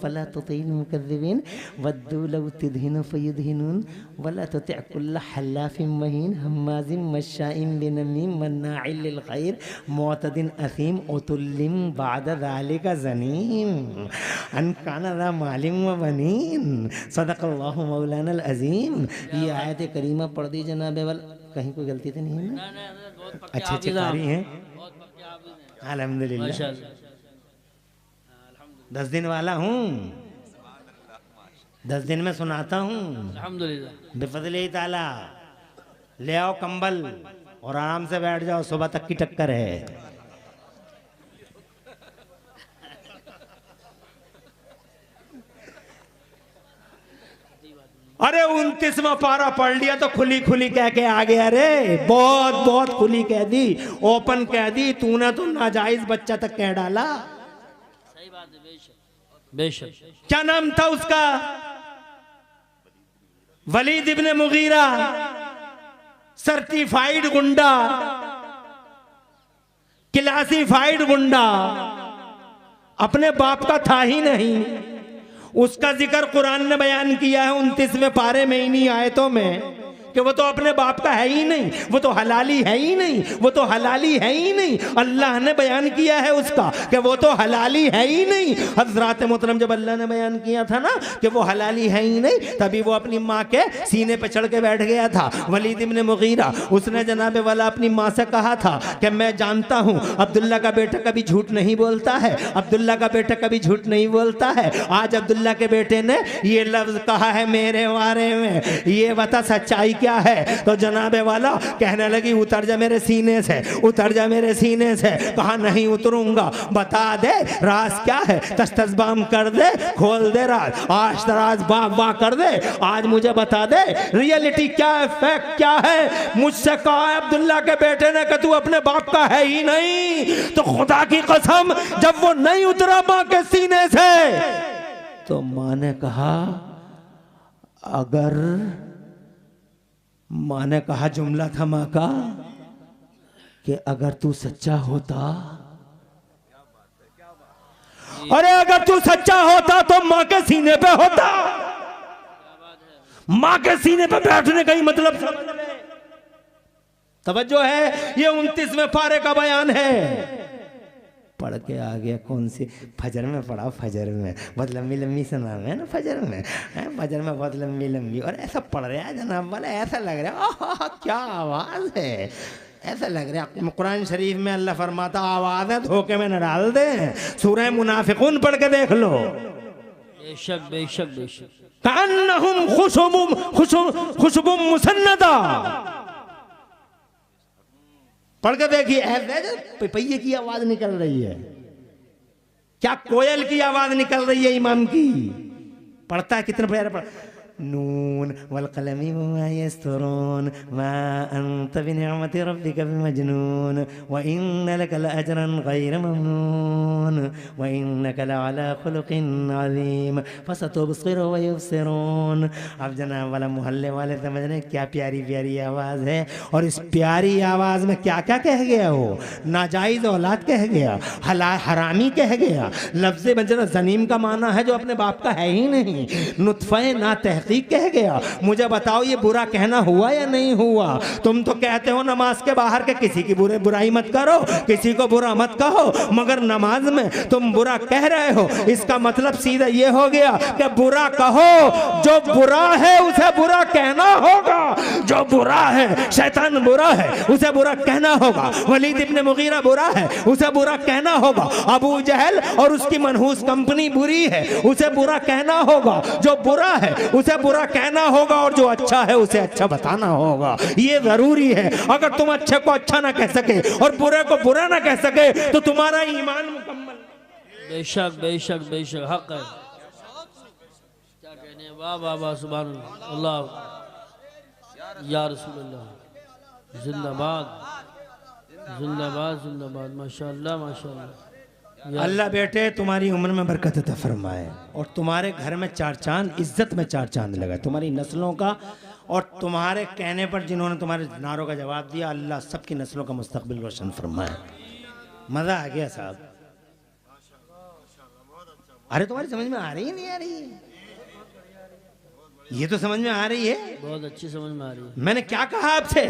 फला तुतिअल मुकज़्ज़िबीन वद्दू लौ तुदहिनु फयुदहिनून वला तुति' कुल्ल हल्लाफिन महीन हम्माज़िन मश्शाइन बिनमीम मन्नाइल लिल खैर मुअतदिन असीम उतुल्लिम बाद ज़ालिका ज़नीम अनकाना मालिम व बनीन सदक़ल्लाहु मौलाना अज़ीम। ये आयत करीमा पढ़ दी जनाबे वाला, कहीं कोई गलती तो नहीं है ना? अच्छे अच्छे कारी हैं अल्हम्दुलिल्लाह। 10 दिन वाला हूँ, 10 दिन में सुनाता हूँ अल्हम्दुलिल्लाह। बिफज़्लिही ताला। ले आओ कंबल और आराम से बैठ जाओ, सुबह तक की टक्कर है। अरे 29वां पारा पढ़ लिया तो खुली खुली कह के आ गया। अरे बहुत बहुत खुली कह दी, ओपन कह दी। तूने तो नाजायज बच्चा तक कह डाला। सही बात है, बेशक बेशक। क्या नाम था उसका? वलीद इब्ने मुगीरा, सर्टिफाइड गुंडा, क्लासिफाइड गुंडा, अपने बाप का था ही नहीं। उसका जिक्र कुरान ने बयान किया है 29वें पारे में, इन्हीं आयतों में, कि वो तो अपने बाप का है ही नहीं, वो तो हलाली है ही नहीं, वो तो हलाली है ही नहीं। अल्लाह ने बयान किया है उसका कि वो तो हलाली है ही नहीं। हज़रात मोहतरम जब अल्लाह ने बयान किया था ना कि वो हलाली है ही नहीं, तभी वो अपनी माँ के सीने पे चढ़ के बैठ गया था। वलीद इब्ने मुगीरा, उसने जनाबे वाला अपनी माँ से कहा था कि मैं जानता हूँ अब्दुल्ला का बेटा कभी झूठ नहीं बोलता है, अब्दुल्ला का बेटा कभी झूठ नहीं बोलता है। आज अब्दुल्ला के बेटे ने ये लफ्ज़ कहा है मेरे बारे में, ये बता सच्चाई क्या है? तो जनाबे वाला कहने लगी उतर जा मेरे सीने से, उतर जा मेरे सीने से। कहा नहीं उतरूंगा, बता दे राज क्या है, तस्तज़बाम कर दे, खोल दे राज, आज राज बा कर दे, आज मुझे बता दे रियलिटी क्या है, फैक्ट क्या है। मुझसे कहा अब्दुल्ला के बेटे ने कि तू अपने बाप का है ही नहीं। तो खुदा की कसम जब वो नहीं उतरा माँ के सीने से, तो माँ ने कहा अगर, माँ ने कहा, जुमला था माँ का कि अगर तू सच्चा होता, अरे अगर तू सच्चा होता तो माँ के सीने पे होता। माँ के सीने पे बैठने का ही मतलब समझ ले। तवज्जो है, ये 29वें पारे का बयान है। पढ़ के आ गया, कौन सी फजर में पढ़ा, फजर में बहुत लंबी लंबी सुना है ना, फजर में फजर में बहुत लंबी लंबी, और ऐसा पढ़ रहा है जनाब वाला, ऐसा लग रहा है क्या आवाज़ है। ऐसा लग रहा है कुरान शरीफ में अल्लाह फरमाता आवाज़ है धोखे में न डाल दे। सूरह मुनाफिकून पढ़ के देख लो। बेशक बेशक बेशक। कान्नहुम खुशबुम मुसन्नदा, पढ़ के देखिए। ऐसे पहिए की आवाज निकल रही है, क्या कोयल की आवाज निकल रही है इमाम की। पढ़ता है कितना प्यारा पढ़, नून वल कलमी वमा यस्तरून मा अंत बिनिअमति रब्बिका बिमजनून व इन्न लक लअजरन गैर ममनून व इन्नका लअला खुलुकिन अज़ीम फसतुबसिरु व युबसिरून। अब जनाब वाला मोहल्ले वाले समझ रहे क्या प्यारी प्यारी आवाज़ है, और इस प्यारी आवाज़ में क्या क्या कह गया हो। नाजायज़ औलाद कह गया, हरामी कह गया, लफ्ज़ बंजना ज़नीम का माना है जो अपने बाप का है ही नहीं, नुत्फ़े ना कह गया। मुझे बताओ ये बुरा कहना हुआ या नहीं हुआ। तुम तो कहते हो नमाज के बाहर के किसी की बुराई मत करो, किसी को बुरा मत कहो, मगर नमाज में तुम बुरा कह रहे हो। इसका मतलब सीधा ये हो गया कि बुरा कहो, जो बुरा है उसे बुरा कहना होगा। जो बुरा है, शैतान बुरा है, उसे बुरा कहना होगा। वलीद इब्न मुगीरा बुरा है, उसे बुरा कहना होगा। अबू जहल और उसकी मनहूस कंपनी बुरी है, उसे बुरा कहना होगा। जो बुरा है उसे बुरा कहना होगा, और जो अच्छा है उसे अच्छा बताना होगा। ये जरूरी है। अगर तुम अच्छे को अच्छा ना कह सके और बुरे को बुरा ना कह सके तो तुम्हारा ईमान मुकम्मल। बेशक बेशक बेशक हक है। क्या कहने, वाह वाह वाह, सुभान अल्लाह, या रसूल अल्लाह, जिंदाबाद जिंदाबाद जिंदाबाद, माशाअल्लाह माशाअल्लाह। अल्लाह बेटे तुम्हारी उम्र में बरकत अता फरमाए, और तुम्हारे घर में चार चांद, इज्जत में चार चांद लगाए, तुम्हारी नस्लों का। और तुम्हारे कहने पर जिन्होंने तुम्हारे नारों का जवाब दिया, अल्लाह सबकी नस्लों का मुस्तकबिल रोशन फरमाए। मज़ा आ गया साहब। अरे तुम्हारी समझ में आ रही है, नहीं आ रही है? ये तो समझ में आ रही है, बहुत अच्छी समझ में आ रही है। मैंने क्या कहा आपसे।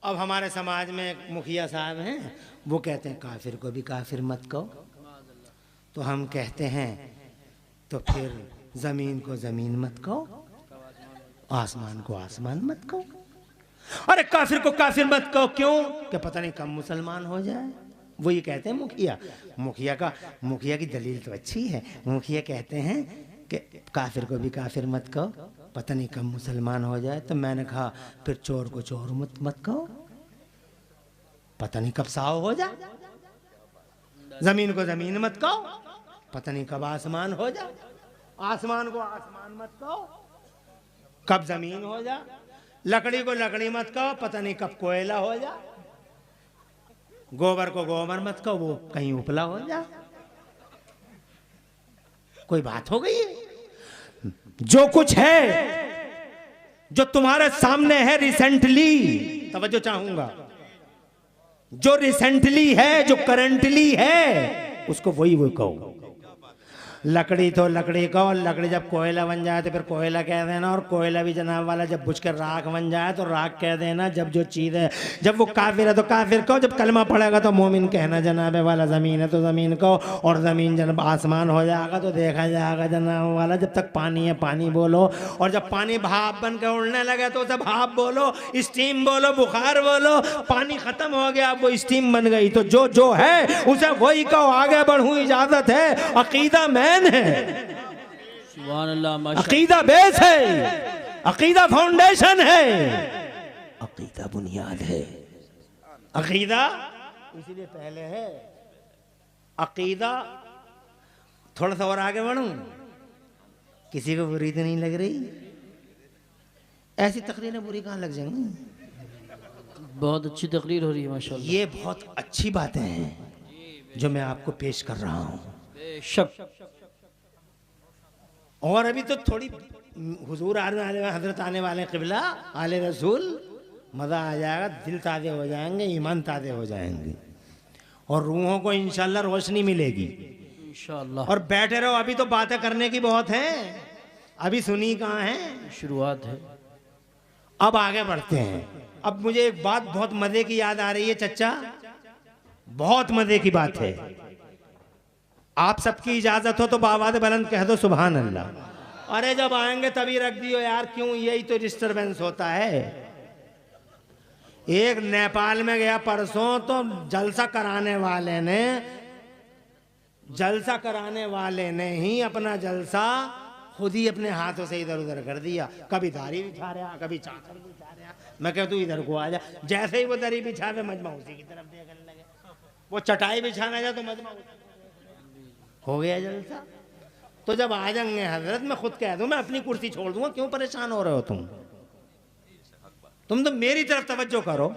अब हमारे समाज में एक मुखिया साहब हैं, वो कहते हैं काफिर को भी काफिर मत कहो। तो हम कहते हैं तो फिर जमीन को जमीन मत कहो, आसमान को आसमान मत कहो। अरे काफिर को काफिर मत कहो, क्यों? कि पता नहीं कम मुसलमान हो जाए। वो ये कहते हैं मुखिया की दलील तो अच्छी है। मुखिया कहते हैं कि काफिर को भी काफिर मत कहो, पता नहीं कम मुसलमान हो जाए। तो मैंने कहा फिर चोर को चोर मत कहो, पता नहीं कब साव हो जाए। जमीन को जमीन मत कहो, पता नहीं कब आसमान हो जाए। आसमान को आसमान मत कहो, कब जमीन हो जाए। लकड़ी को लकड़ी मत कहो, पता नहीं कब कोयला हो जाए। गोबर को गोबर मत कहो, वो कहीं उपला हो जाए। कोई बात हो गई? जो कुछ है, जो तुम्हारे सामने है रिसेंटली, तवज्जो चाहूंगा, जो रिसेंटली है, जो करंटली है, उसको वही कहो। लकड़ी तो लकड़ी कहो, लकड़ी जब कोयला बन जाए तो फिर कोयला कह देना, और कोयला भी जनाब वाला जब बुझ कर राख बन जाए तो राख कह देना। जब जो चीज़ है, जब वो काफिर है तो काफिर कहो, जब कलमा पड़ेगा तो मोमिन कहना जनाब वाला। ज़मीन है तो ज़मीन कहो, और ज़मीन जब आसमान हो जाएगा तो देखा जाएगा जनाब वाला। जब तक पानी है पानी बोलो, और जब पानी भाप बन कर उड़ने लगे तो उसे भाप बोलो, स्टीम बोलो, बुखार बोलो। पानी ख़त्म हो गया, वो स्टीम बन गई, तो जो है उसे वही कहो। आगे बढ़ूँ, इजाज़त है। अकीदा मैन है, सुभान अल्लाह, अकीदा बेस है, अकीदा फाउंडेशन है, अकीदा बुनियाद है। अकीदा इसीलिए पहले है। अकीदा थोड़ा सा और आगे बढ़ूं, किसी को बुरी तो नहीं लग रही? ऐसी तकरीरें बुरी कहाँ लग जाएंगी? बहुत अच्छी तकरीर हो रही है माशाअल्लाह। ये बहुत अच्छी बातें हैं जो मैं आपको पेश कर रहा हूँ। बेशक। और अभी तो थोड़ी हुजूर हजरत आने वाले, क़िबला आले रसूल, मज़ा आ जाएगा, दिल ताज़े हो जाएंगे, ईमान ताज़े हो जाएंगे, और रूहों को इंशाल्लाह रोशनी मिलेगी इंशाल्लाह। और बैठे रहो, अभी तो बातें करने की बहुत हैं, अभी सुनी कहाँ है, शुरुआत है। अब आगे बढ़ते हैं। अब मुझे एक बात बहुत मज़े की याद आ रही है चच्चा, बहुत मज़े की बात है। आप सबकी इजाजत हो तो बावाद बुलंद कह दो सुभान अल्लाह। अरे जब आएंगे तभी रख दियो यार, क्यों? यही तो डिस्टरबेंस होता है। एक नेपाल में गया परसों, तो जलसा कराने वाले ने ही अपना जलसा खुद ही अपने हाथों से इधर उधर कर दिया। कभी दाढ़ी बिछा रहा, कभी चादर बिछा रहा। मैं कह तू इधर को आ जा। जैसे ही वो दरी बिछावे मजमा उसी की तरफ देखने लगे। वो चटाई बिछाना जा तो मजमा हो गया जलसा। तो जब आ जाएंगे हजरत, मैं खुद कह दूं, मैं अपनी कुर्सी छोड़ दूंगा। क्यों परेशान हो रहे हो तुम तो मेरी तरफ तवज्जो करो।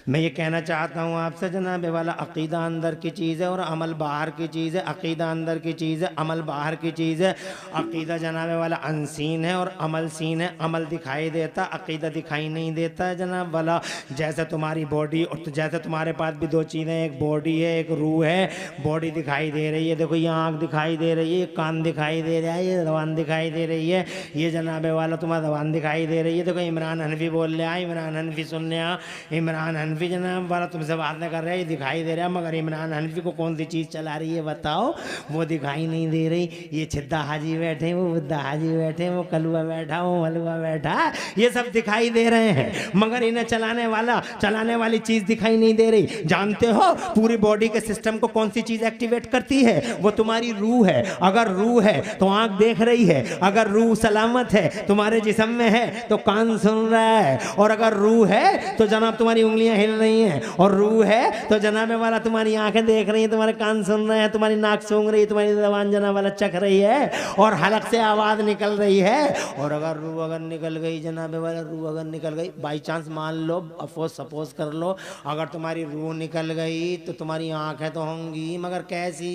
मैं ये कहना चाहता हूँ आपसे जनाब वाला, अकीदा अंदर की चीज़ है और अमल बाहर की चीज़ है। अकीदा अंदर की चीज़ है, अमल बाहर की चीज़ है। अकीदा जनाब वाला अनसीन है और अमल सीन है। अमल दिखाई देता, अकीदा दिखाई नहीं देता है जनाब वाला। जैसे तुम्हारी बॉडी, और तो जैसे तुम्हारे पास भी दो चीज़ें, एक बॉडी है एक रूह है। बॉडी दिखाई दे रही है, देखो ये आँख दिखाई दे रही है, कान दिखाई दे रहा है, ये जबान दिखाई दे रही है, ये जनाब वाला तुम्हारा जबान दिखाई दे रही है। देखो इमरान हनफी बोल रहा है, इमरान हनफी सुन रहा, इमरान हनफी जनाब वाला तुमसे बात नहीं कर रहा है, ये दिखाई दे रहा है। मगर इमरान हनफी को कौन सी चीज़ चला रही है बताओ? वो दिखाई नहीं दे रही। ये छिद्दा हाजी बैठे, वो बुद्धा हाजी बैठे, वो कलुआ बैठा, वो मलुआ बैठा, ये सब दिखाई दे रहे हैं। मगर इन्हें चलाने वाली चीज़ दिखाई नहीं दे रही। जानते हो पूरी बॉडी के सिस्टम को कौन सी चीज़ एक्टिवेट करती है? वो तुम्हारी रूह है। अगर रूह है तो आँख देख रही है, अगर रूह सलामत है तुम्हारे जिस्म में है तो कान सुन रहा है, और अगर रूह है तो जनाब तुम्हारी उंगलियां हिल रही हैं, और रूह है तो जनाब वाला तुम्हारी आंखें देख रही हैं, तुम्हारे कान सुन रहे हैं, तुम्हारी नाक सूंघ रही है, तुम्हारी ज़बान जनाब वाला चख रही है, और हलक से आवाज़ निकल रही है। और अगर रूह अगर निकल गई जनाब वाला, रूह अगर निकल गई, बाई चांस मान लो, सपोज कर लो, अगर तुम्हारी रूह निकल गई तो तुम्हारी आंखें तो होंगी, मगर कैसी?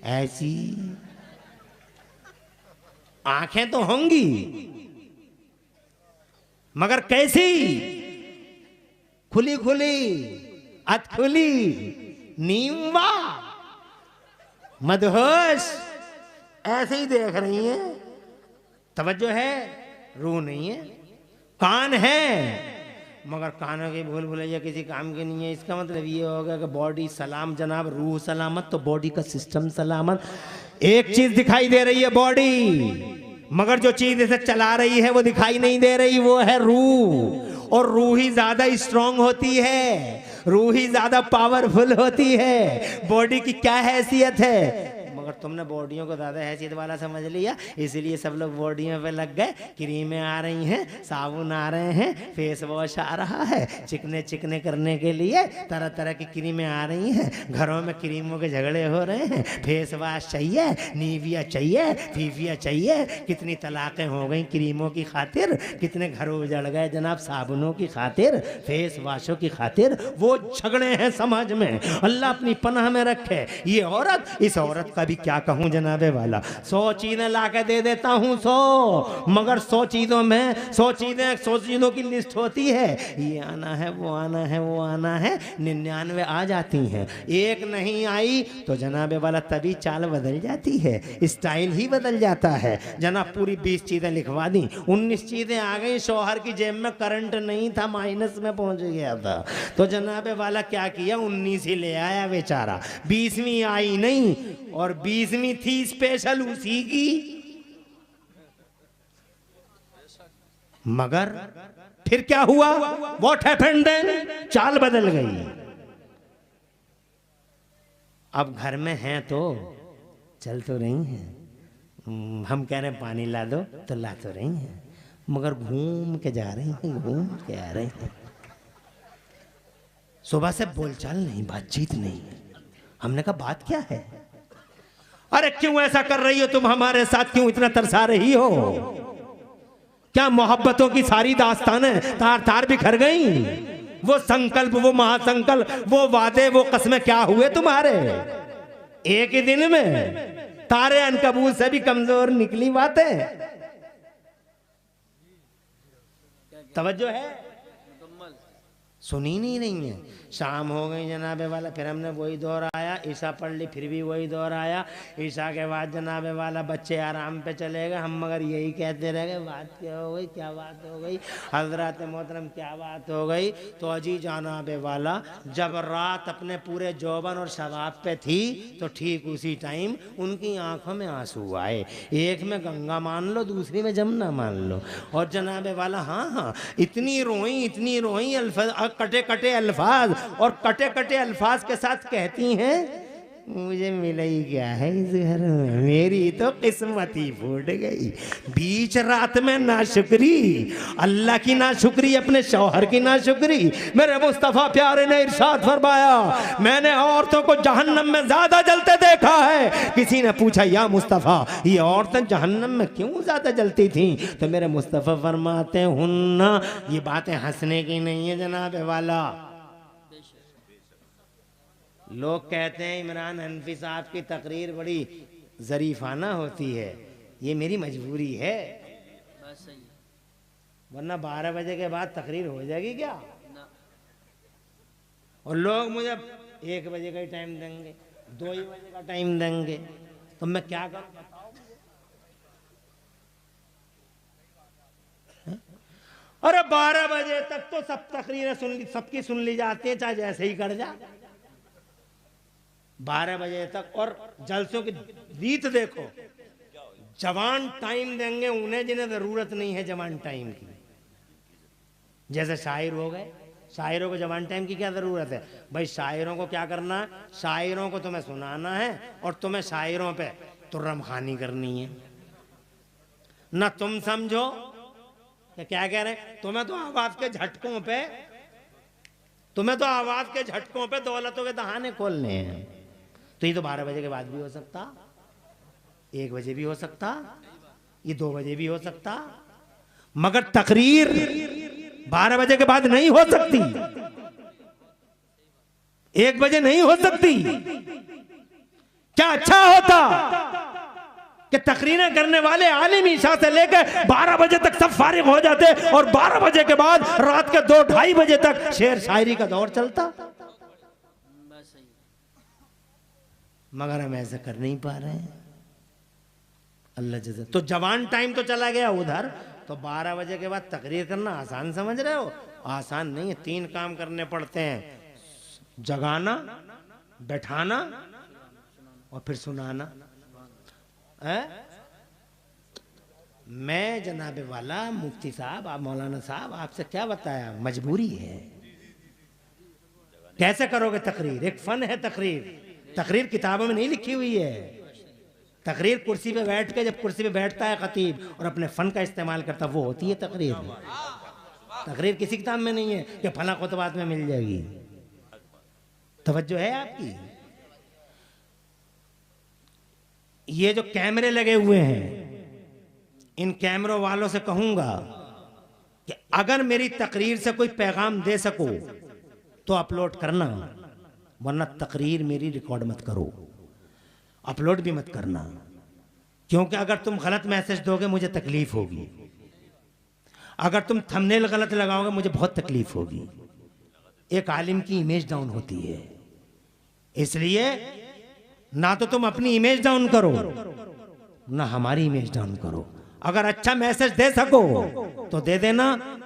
ऐसी आंखें तो होंगी, मगर कैसी? खुली खुली, अधखुली, नीमवा, मदहोश, ऐसे ही देख रही हैं। तवज्जो है? रूह नहीं है। कान है, मगर कानों की भूल भुलैया किसी काम की नहीं है। इसका मतलब ये होगा कि बॉडी सलाम जनाब, रूह सलामत तो बॉडी का सिस्टम सलामत। एक चीज दिखाई दे रही है बॉडी, मगर जो चीज इसे चला रही है वो दिखाई नहीं दे रही, वो है रूह। और रूह ही ज्यादा स्ट्रांग होती है, रूह ही ज्यादा पावरफुल होती है। बॉडी की क्या हैसियत है? मगर तुमने बॉडियों को ज्यादा हैसियत वाला समझ लिया, इसलिए सब लोग बॉडियों पे लग गए। क्रीमें आ रही हैं, साबुन आ रहे हैं, फेस वॉश आ रहा है, चिकने चिकने करने के लिए तरह तरह की क्रीमें आ रही हैं। घरों में क्रीमों के झगड़े हो रहे हैं। फेस वॉश चाहिए, नीविया चाहिए, फीफिया चाहिए। कितनी तलाकें हो गई क्रीमों की खातिर, कितने घर उजड़ गए जनाब साबुनों की खातिर, फेस वॉशों की खातिर। वो झगड़े हैं समाज में, अल्लाह अपनी पनाह में रखे। ये औरत, इस औरत का भी क्या कहूं जनाबे वाला, 100 चीजें ला के दे देता हूं, 100, मगर 100 चीजों में 100 चीजों की लिस्ट होती है। ये आना है, वो आना है, वो आना है, 99 आ जाती हैं। एक नहीं आई तो जनाबे वाला तभी चाल बदल जाती है, स्टाइल ही बदल जाता है। जनाब पूरी 20 चीजें लिखवा दी, 19 चीजें आ गई। शौहर की जेब में करंट नहीं था, माइनस में पहुंच गया था, तो जनाबे वाला क्या किया, 19 ही ले आया बेचारा। 20वीं आई नहीं, और 20वीं थी स्पेशल उसी की। मगर फिर क्या हुआ? What happened then? चाल बदल गई। अब घर में हैं तो चल तो रही हैं, हम कह रहे हैं पानी ला दो तो ला तो रही हैं, मगर घूम के जा रही हैं, घूम के आ रही हैं। सुबह से बोलचाल नहीं, बातचीत नहीं। हमने कहा बात क्या है? अरे क्यों ऐसा कर रही हो तुम हमारे साथ, क्यों इतना तरसा रही हो? क्या मोहब्बतों की सारी दास्तानें तार तार बिखर गई? वो संकल्प, वो महासंकल्प, वो वादे, वो कस्में क्या हुए तुम्हारे? एक ही दिन में तारे अनकबूत से भी कमजोर निकली बातें। तवज्जो है? सुनी नहीं रही है। शाम हो गई जनाबे वाला, फिर हमने वही दोहराया, ईशा पढ़ ली फिर भी वही दौर आया। ईशा के बाद जनाबे वाला बच्चे आराम पे चले गए, हम मगर यही कहते रह गए बात क्या हो गई, क्या बात हो गई हजरत मोहतरम, क्या बात हो गई। तो अजी जनाबे वाला जब रात अपने पूरे जौबन और शबाब पे थी तो ठीक उसी टाइम उनकी आंखों में आंसू आए। एक में गंगा मान लो, दूसरी में जमुना मान लो। और जनाबे वाला हाँ इतनी रोई अल्फाज, कटे कटे अल्फाज, और कटे कटे अल्फाज के साथ कहती हैं मुझे मिला ही क्या है इस घर में, मेरी तो किस्मत ही फूट गई। बीच रात में नाशुक्री, अल्लाह की नाशुक्री, अपने शौहर की नाशुक्री। मेरे मुस्तफ़ा प्यारे ने इरशाद फरमाया मैंने औरतों को जहन्नम में ज्यादा जलते देखा है। किसी ने पूछा या मुस्तफ़ा ये औरतें जहन्नम में क्यों ज्यादा जलती थी? तो मेरे मुस्तफ़ा फरमाते हुन्ना, ये बातें हंसने की नहीं है जनाबे वाला। लोग कहते हैं इमरान हनफी साहब की तकरीर बड़ी ज़रीफाना होती है, ये मेरी मजबूरी है, वरना 12 बजे के बाद तकरीर हो जाएगी क्या? और लोग मुझे 1 बजे का ही टाइम देंगे, 2 ही बजे का टाइम देंगे, तो मैं क्या करूं बताओ? अरे 12 बजे तक तो सब तकरीरें सबकी सुन ली जाती है, चाहे जैसे ही कर जा। 12 बजे तक। और जलसों की रीत देखो, जवान टाइम देंगे उन्हें जिन्हें जरूरत नहीं है जवान टाइम की। जैसे शायर हो गए, शायरों को जवान टाइम की क्या जरूरत है भाई? शायरों को क्या करना है? शायरों को तुम्हें सुनाना है और तुम्हें शायरों पे तुर्रम खानी करनी है ना। तुम समझो क्या कह रहे हैं? तुम्हें तो आवाज के झटकों पे दौलतों के दहाने खोलने हैं। तो ये तो 12 बजे के बाद भी हो सकता, 1 बजे भी हो सकता, ये 2 बजे भी हो सकता, मगर तकरीर 12 बजे के बाद नहीं हो सकती, 1 बजे नहीं हो सकती। क्या अच्छा होता कि तकरीरें करने वाले आलिम ईशा से लेकर 12 बजे तक सब फारिग हो जाते और 12 बजे के बाद रात के 2-2:30 बजे तक शेर शायरी का दौर चलता, मगर हम ऐसा कर नहीं पा रहे हैं। अल्लाह जज़ा। तो जवान टाइम तो चला गया उधर, तो 12 बजे के बाद तकरीर करना आसान समझ रहे हो? आसान नहीं है। 3 काम करने पड़ते हैं, जगाना, बैठाना और फिर सुनाना है? मैं जनाबे वाला मुफ्ती साहब, आप मौलाना साहब, आपसे क्या बताया, मजबूरी है। कैसे करोगे तकरीर? एक फन है तकरीर, तकरीर किताबों में नहीं लिखी हुई है। तकरीर कुर्सी पे बैठ के, जब कुर्सी पे बैठता है खतीब और अपने फन का इस्तेमाल करता, वो होती है तकरीर। तकरीर किसी किताब में नहीं है कि फला खुतबात में मिल जाएगी। तवज्जो है आपकी? ये जो कैमरे लगे हुए हैं, इन कैमरों वालों से कहूंगा कि अगर मेरी तकरीर से कोई पैगाम दे सको तो अपलोड करना, वरना तकरीर मेरी रिकॉर्ड मत करो, अपलोड भी मत करना। क्योंकि अगर तुम गलत मैसेज दोगे मुझे तकलीफ होगी, अगर तुम थंबनेल गलत लगाओगे मुझे बहुत तकलीफ होगी। एक आलिम की इमेज डाउन होती है, इसलिए ना तो तुम अपनी इमेज डाउन करो ना हमारी इमेज डाउन करो। अगर अच्छा मैसेज दे सको तो दे देना,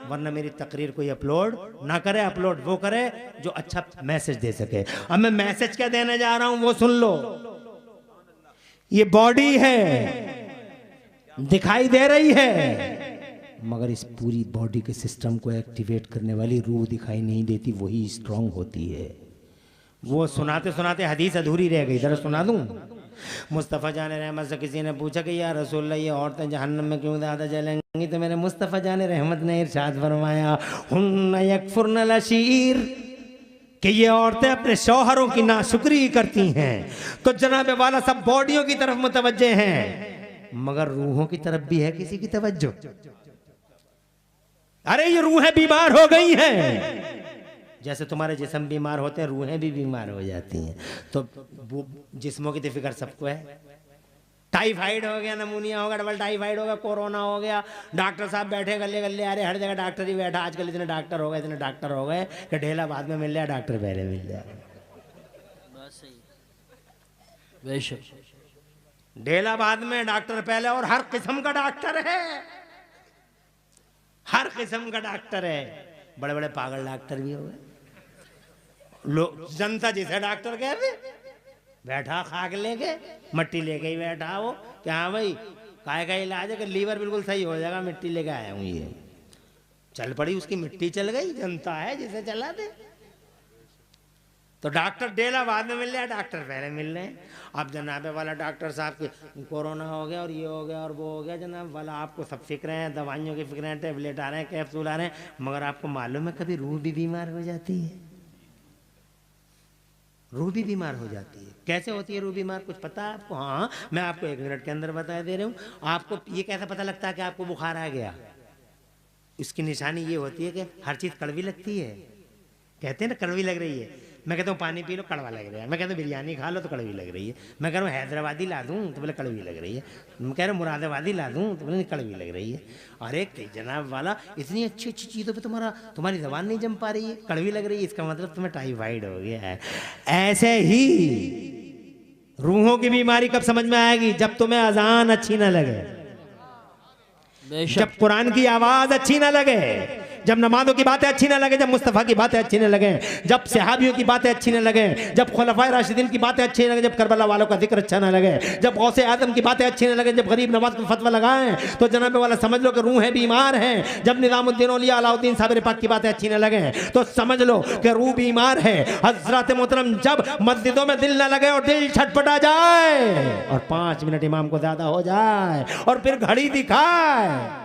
वरना मेरी तकरीर कोई अपलोड ना करे। अपलोड वो करे जो अच्छा मैसेज दे सके। अब मैं मैसेज क्या देने जा रहा हूं वो सुन लो। ये बॉडी है, दिखाई दे रही है, मगर इस पूरी बॉडी के सिस्टम को एक्टिवेट करने वाली रूह दिखाई नहीं देती, वही स्ट्रांग होती है। वो सुनाते सुनाते हदीस अधूरी रह गई, जरा सुना दूं। मुस्तफ़ा जान रहमत से किसी ने पूछा कि या रसूलल्लाह ये औरतें जहन्नम में क्यों ज़्यादा जलेंगी? तो मेरे मुस्तफ़ा जान रहमत ने इरशाद फरमाया हुन्ना यकफुरन लशीर, कि ये औरतें अपने शौहरों की नाशुक्री करती हैं। तो जनाबे वाला सब बॉडियों की तरफ मुतवज्जे हैं, मगर रूहों की तरफ भी है किसी की तवज्जो? अरे ये रूहें बीमार हो गई हैं, जैसे तुम्हारे जिस्म बीमार होते हैं रूहें भी बीमार हो जाती हैं। तो वो जिस्मों की तो फिक्र सबको है। टाइफाइड हो गया, नमूनिया हो गया, डबल टाइफाइड हो गया, कोरोना हो गया, डॉक्टर साहब बैठे गले गले, अरे हर जगह डॉक्टर ही बैठा। आजकल इतने डॉक्टर हो गए कि ढेला बाद में मिल जाए, डॉक्टर पहले मिल जाए। बेशक। ढेलाबाद में डॉक्टर पहले, और हर किस्म का डॉक्टर है, हर किस्म का डॉक्टर है। बड़े बड़े पागल डॉक्टर भी हो गए, लोग जनता जिसे डॉक्टर कहते, बैठा खाक लेके मिट्टी लेके ही बैठा वो, क्या हाँ भाई काय का इलाज है कि लीवर बिल्कुल सही हो जाएगा, मिट्टी लेके आया हूँ। ये चल पड़ी, उसकी मिट्टी चल गई, जनता है जिसे चला दे। तो डॉक्टर डेला बाद में मिल रहे हैं, डॉक्टर पहले मिल रहे हैं। अब जनाबे वाला डॉक्टर साहब के कोरोना हो गया और ये हो गया और वो हो गया, जनाब वाला आपको सब फिक्र हैं, दवाइयों की फिक्र हैं, टेबलेट आ रहे हैं, कैप्सूल आ रहे हैं, मगर आपको मालूम है कभी रूह भी बीमार हो जाती है। रूह भी बीमार हो जाती है। कैसे होती है रूह बीमार, कुछ पता है आपको? हाँ, मैं आपको 1 मिनट के अंदर बता दे रहा हूँ। आपको ये कैसे पता लगता है कि आपको बुखार आ गया? इसकी निशानी ये होती है कि हर चीज़ कड़वी लगती है। कहते हैं ना कड़वी लग रही है, मैं कहता हूँ पानी पी लो कड़वा लग रहा है, मैं कहता हूँ बिरयानी खा लो तो कड़वी लग रही है, मैं कह रहा हूँ हैदराबादी ला दूँ तो बोले कड़वी लग रही है, मैं कह रहा हूँ मुरादाबादी ला दूँ तो बोले कड़वी लग रही है। अरे जनाब वाला, इतनी अच्छी अच्छी चीज़ों पे तुम्हारी जबान नहीं जम पा रही है, कड़वी लग रही है, इसका मतलब तुम्हें टाइफाइड हो गया है। ऐसे ही रूहों की बीमारी कब समझ में आएगी? जब तुम्हें अजान अच्छी ना लगे, जब कुरान की आवाज अच्छी ना लगे, जब नमाजों की बातें अच्छी ना लगे, जब मुस्तफ़ा की बातें अच्छी ना लगे, जब सहाबियों की बातें अच्छी ना लगे, जब खुलफाए राशिदीन की बातें अच्छी ना लगे, जब करबला वालों का जिक्र अच्छा ना लगे, जब गौसे आदम की बातें अच्छी ना लगे, जब गरीब नवाज को फतवा लगाएं तो जनाब वाला समझ लो कि रूहें बीमार हैं। जब निज़ामुद्दीन औलिया अलाउद्दीन साबिर पाक की बातें अच्छी ना लगे तो समझ लो कि रूह बीमार है। हज़रत मोहतरम, जब मस्जिदों में दिल ना लगे और दिल छटपटा जाए और 5 मिनट इमाम को ज़्यादा हो जाए और फिर घड़ी दिखाए,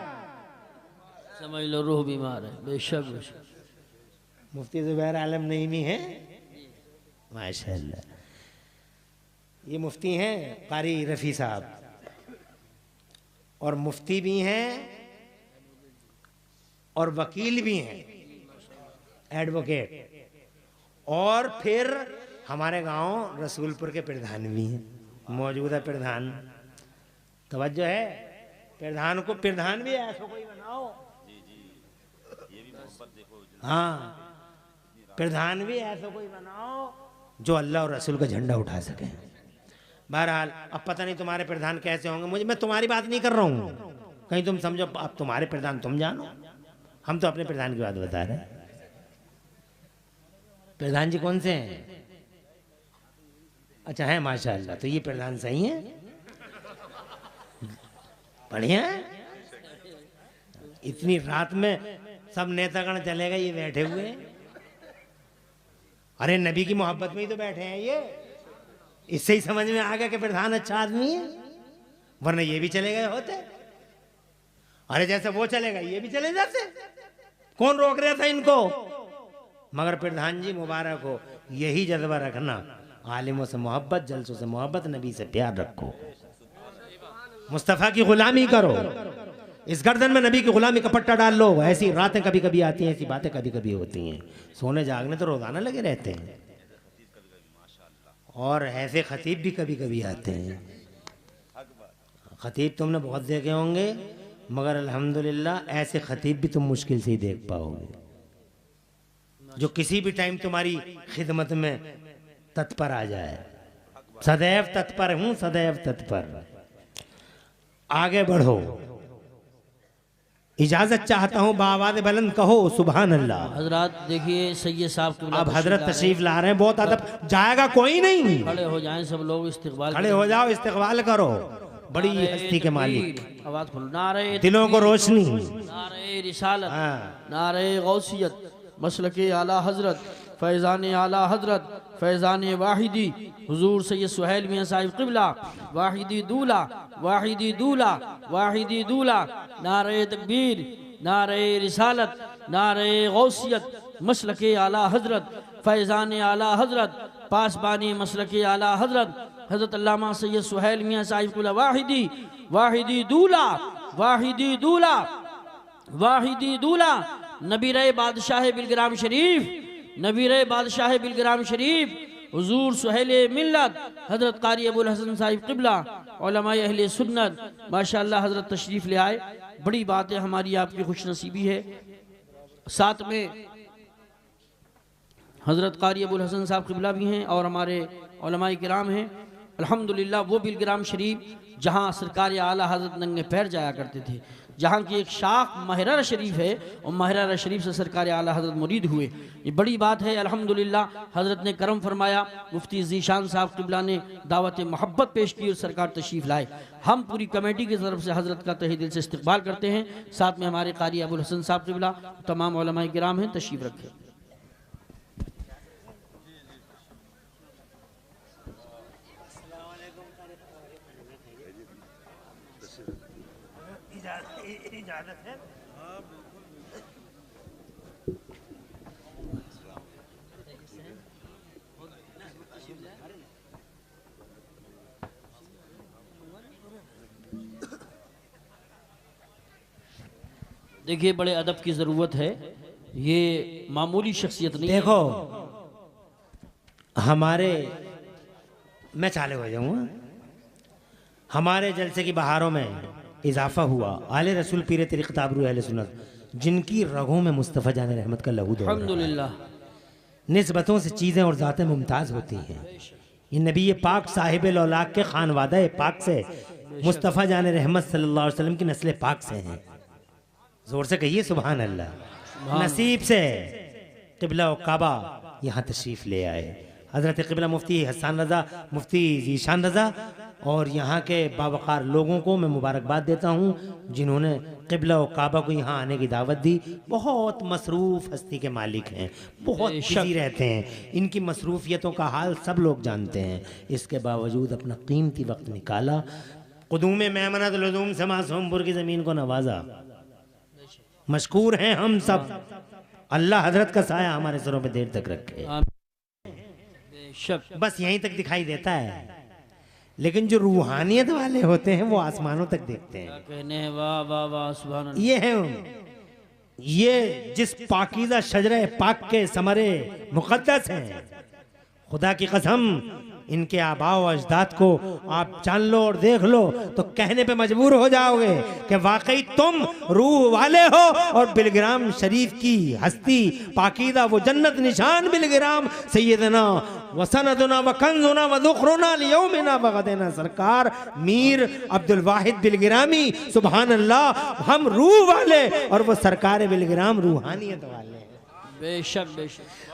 समझ लो रूह बीमार है। बेशक बेशक। मुफ्ती ज़ुबैर आलम नईमी है, माशाअल्लाह। ये मुफ्ती हैं कारी रफ़ी साहब, और मुफ्ती भी हैं और वकील भी हैं, एडवोकेट, और फिर हमारे गांव रसूलपुर के प्रधान भी हैं, मौजूदा प्रधान। तवज्जो है, प्रधान को प्रधान भी ऐसा कोई बनाओ। हाँ, प्रधान भी ऐसा कोई बनाओ जो अल्लाह और रसूल का झंडा उठा सके। बहरहाल अब पता नहीं तुम्हारे प्रधान कैसे होंगे, मैं तुम्हारी बात नहीं कर रहा हूँ, कहीं तुम समझो अब तुम्हारे प्रधान तुम जानो, हम तो अपने प्रधान की बात बता रहे हैं। प्रधान जी कौन से हैं? अच्छा है, माशाअल्लाह। तो ये प्रधान सही है, बढ़िया है। इतनी रात में सब नेतागण चले गए, ये बैठे हुए हैं। अरे नबी की मोहब्बत में ही तो बैठे हैं ये, इससे ही समझ में आ गया कि प्रधान अच्छा आदमी है, वरना ये भी चले गए होते। अरे जैसे वो चले गए ये भी चले जाते, कौन रोक रहा था इनको? मगर प्रधान जी मुबारक हो, यही जज्बा रखना, आलिमों से मोहब्बत, जलसों से मोहब्बत, नबी से प्यार रखो, मुस्तफ़ा की गुलामी करो, इस गर्दन में नबी की गुलामी का पट्टा डाल लो। ऐसी रातें कभी कभी आती हैं, ऐसी बातें कभी कभी होती हैं, सोने जागने तो रोजाना लगे रहते हैं, और ऐसे खतीब भी कभी कभी आते हैं। खतीब तुमने बहुत देखे होंगे, मगर अल्हम्दुलिल्लाह ऐसे खतीब भी तुम मुश्किल से ही देख पाओगे जो किसी भी टाइम तुम्हारी खिदमत में तत्पर आ जाए। सदैव तत्पर हूँ, सदैव तत्पर। आगे बढ़ो, इजाजत चाहता हूँ, बावाज़ बुलंद कहो सुभान अल्लाह। हजरात देखिए सैयद साहब की अब हजरत तशरीफ ला रहे हैं, बहुत अदब, जाएगा कोई नहीं, खड़े हो जाएं सब लोग, इस्तिकबाल खड़े हो जाओ, इस्तिकबाल करो, बड़ी हस्ती के मालिक, आवाज खोलो, नारे दिलों को रोशनी, नारे रिसालत, हाँ। नारे गौसियत, मसलके आला हजरत, फैज़ान आला हजरत, फैज़ान वाहिदी, हुजूर सैयद सुहैल मियां साहिब क़िबला, वाहिदी दूला, वाहिदी दूला, वाहिदी दूला, नारे तकबीर, नारे रिसालत, नारे गौसियत, मसलके आला हजरत, फैज़ान आला हजरत, पासबानी मसलके आला हजरत, हजरत अल्लामा सैयद सुहैल मियां साहिब क़िबला, वाहिदी, वाहिदी दूला, वाहिदी दूला, वाहिदी दूला, नबीर बादशाह बिलग्राम शरीफ, नबीर बादशाह बिलग्राम शरीफ, हुजूर सुहेले मिल्लत, हजरत कारी अबुल हसन साहिब क़िबला, उलमाए अहले सुन्नत, माशाअल्लाह हजरत तशरीफ़ ले आए। बड़ी बात है, हमारी आपकी खुश नसीबी है। साथ में हजरत कारी अबुल हसन साहब क़िबला भी हैं और हमारे उलमाए किराम हैं। अल्हम्दुलिल्लाह वो बिलग्राम शरीफ जहाँ सरकार आला हज़रत नंगे पैर जाया करते थे, जहाँ की एक शाख महरारा शरीफ है और महरारा शरीफ से सरकार आला हज़रत मुरीद हुए, ये बड़ी बात है। अल्हम्दुलिल्लाह हज़रत ने करम फरमाया, मुफ्ती ज़ीशान साहब क़िबला ने दावत मोहब्बत पेश की और सरकार तशरीफ़ लाए। हम पूरी कमेटी की तरफ से हज़रत का तहे दिल से इस्तक़बाल करते हैं। साथ में हमारे कारी अबुल हसन साहब क़िबला, तमाम उलमाए किराम हैं, तशरीफ़ रखें। इजाज़त है। देखिए बड़े अदब की ज़रूरत है, ये मामूली शख्सियत नहीं। देखो हमारे, मैं चाले हो जाऊँगा, हमारे जलसे की बहारों में इजाफा हुआ। आले रसूल पीर तरीक़त आबरू अहले सुन्नत, जिनकी रगों में मुस्तफ़ा जान रहमत का लहू दौड़ रहा है। अल्हम्दुलिल्लाह निस्बतों से चीज़ें और ज़ातें मुमताज़ होती हैं। ये नबी पाक साहिब लौलाक के खानवादा पाक से, मुस्तफ़ा जान रहमत सल्लल्लाहु अलैहि वसल्लम की नस्ल पाक से हैं। ज़ोर से कहिए सुभान अल्लाह। नसीब से क़िबला व काबा यहाँ तशरीफ़ ले आए। हज़रत क़िबला मुफ्ती हसन रज़ा, मुफ्ती ज़ीशान रज़ा और यहाँ के बावक़ार लोगों को मैं मुबारकबाद देता हूँ जिन्होंने क़िबला व काबा को यहाँ आने की दावत दी। बहुत मसरूफ़ हस्ती के मालिक हैं, बहुत बिज़ी रहते हैं, इनकी मसरूफ़ियतों का हाल सब लोग जानते हैं। इसके बावजूद अपना कीमती वक्त निकाला, क़ुदूम मेमनत लुज़ूम से मासूमपुर की ज़मीन को नवाजा। मशकूर हैं हम सब। अल्लाह हज़रत का साया हमारे सरों पे देर तक रखे। बस यहीं तक दिखाई देता है, लेकिन जो रूहानियत वाले होते हैं वो आसमानों तक देखते हैं। कहने हैं वाह वाह वाह सुभान अल्लाह। ये है, ये जिस पाकीज़ा शजरे पाक के समरे मुक़द्दस हैं, खुदा की कसम इनके आबा व अजदाद को आप जान लो और देख लो तो कहने पे मजबूर हो जाओगे कि वाकई तुम रूह वाले हो। और बिलग्राम शरीफ की हस्ती पाकीदा, वो जन्नत निशान बिलग्राम सैयदना वसनदना व कंजुना व दुखरुना लियौमिना बगदना सरकार मीर अब्दुल वाहिद बिलग्रामी, सुभान अल्लाह। हम रूह वाले और वो सरकार बिलग्राम रूहानियत वाले। बेशक बेशक।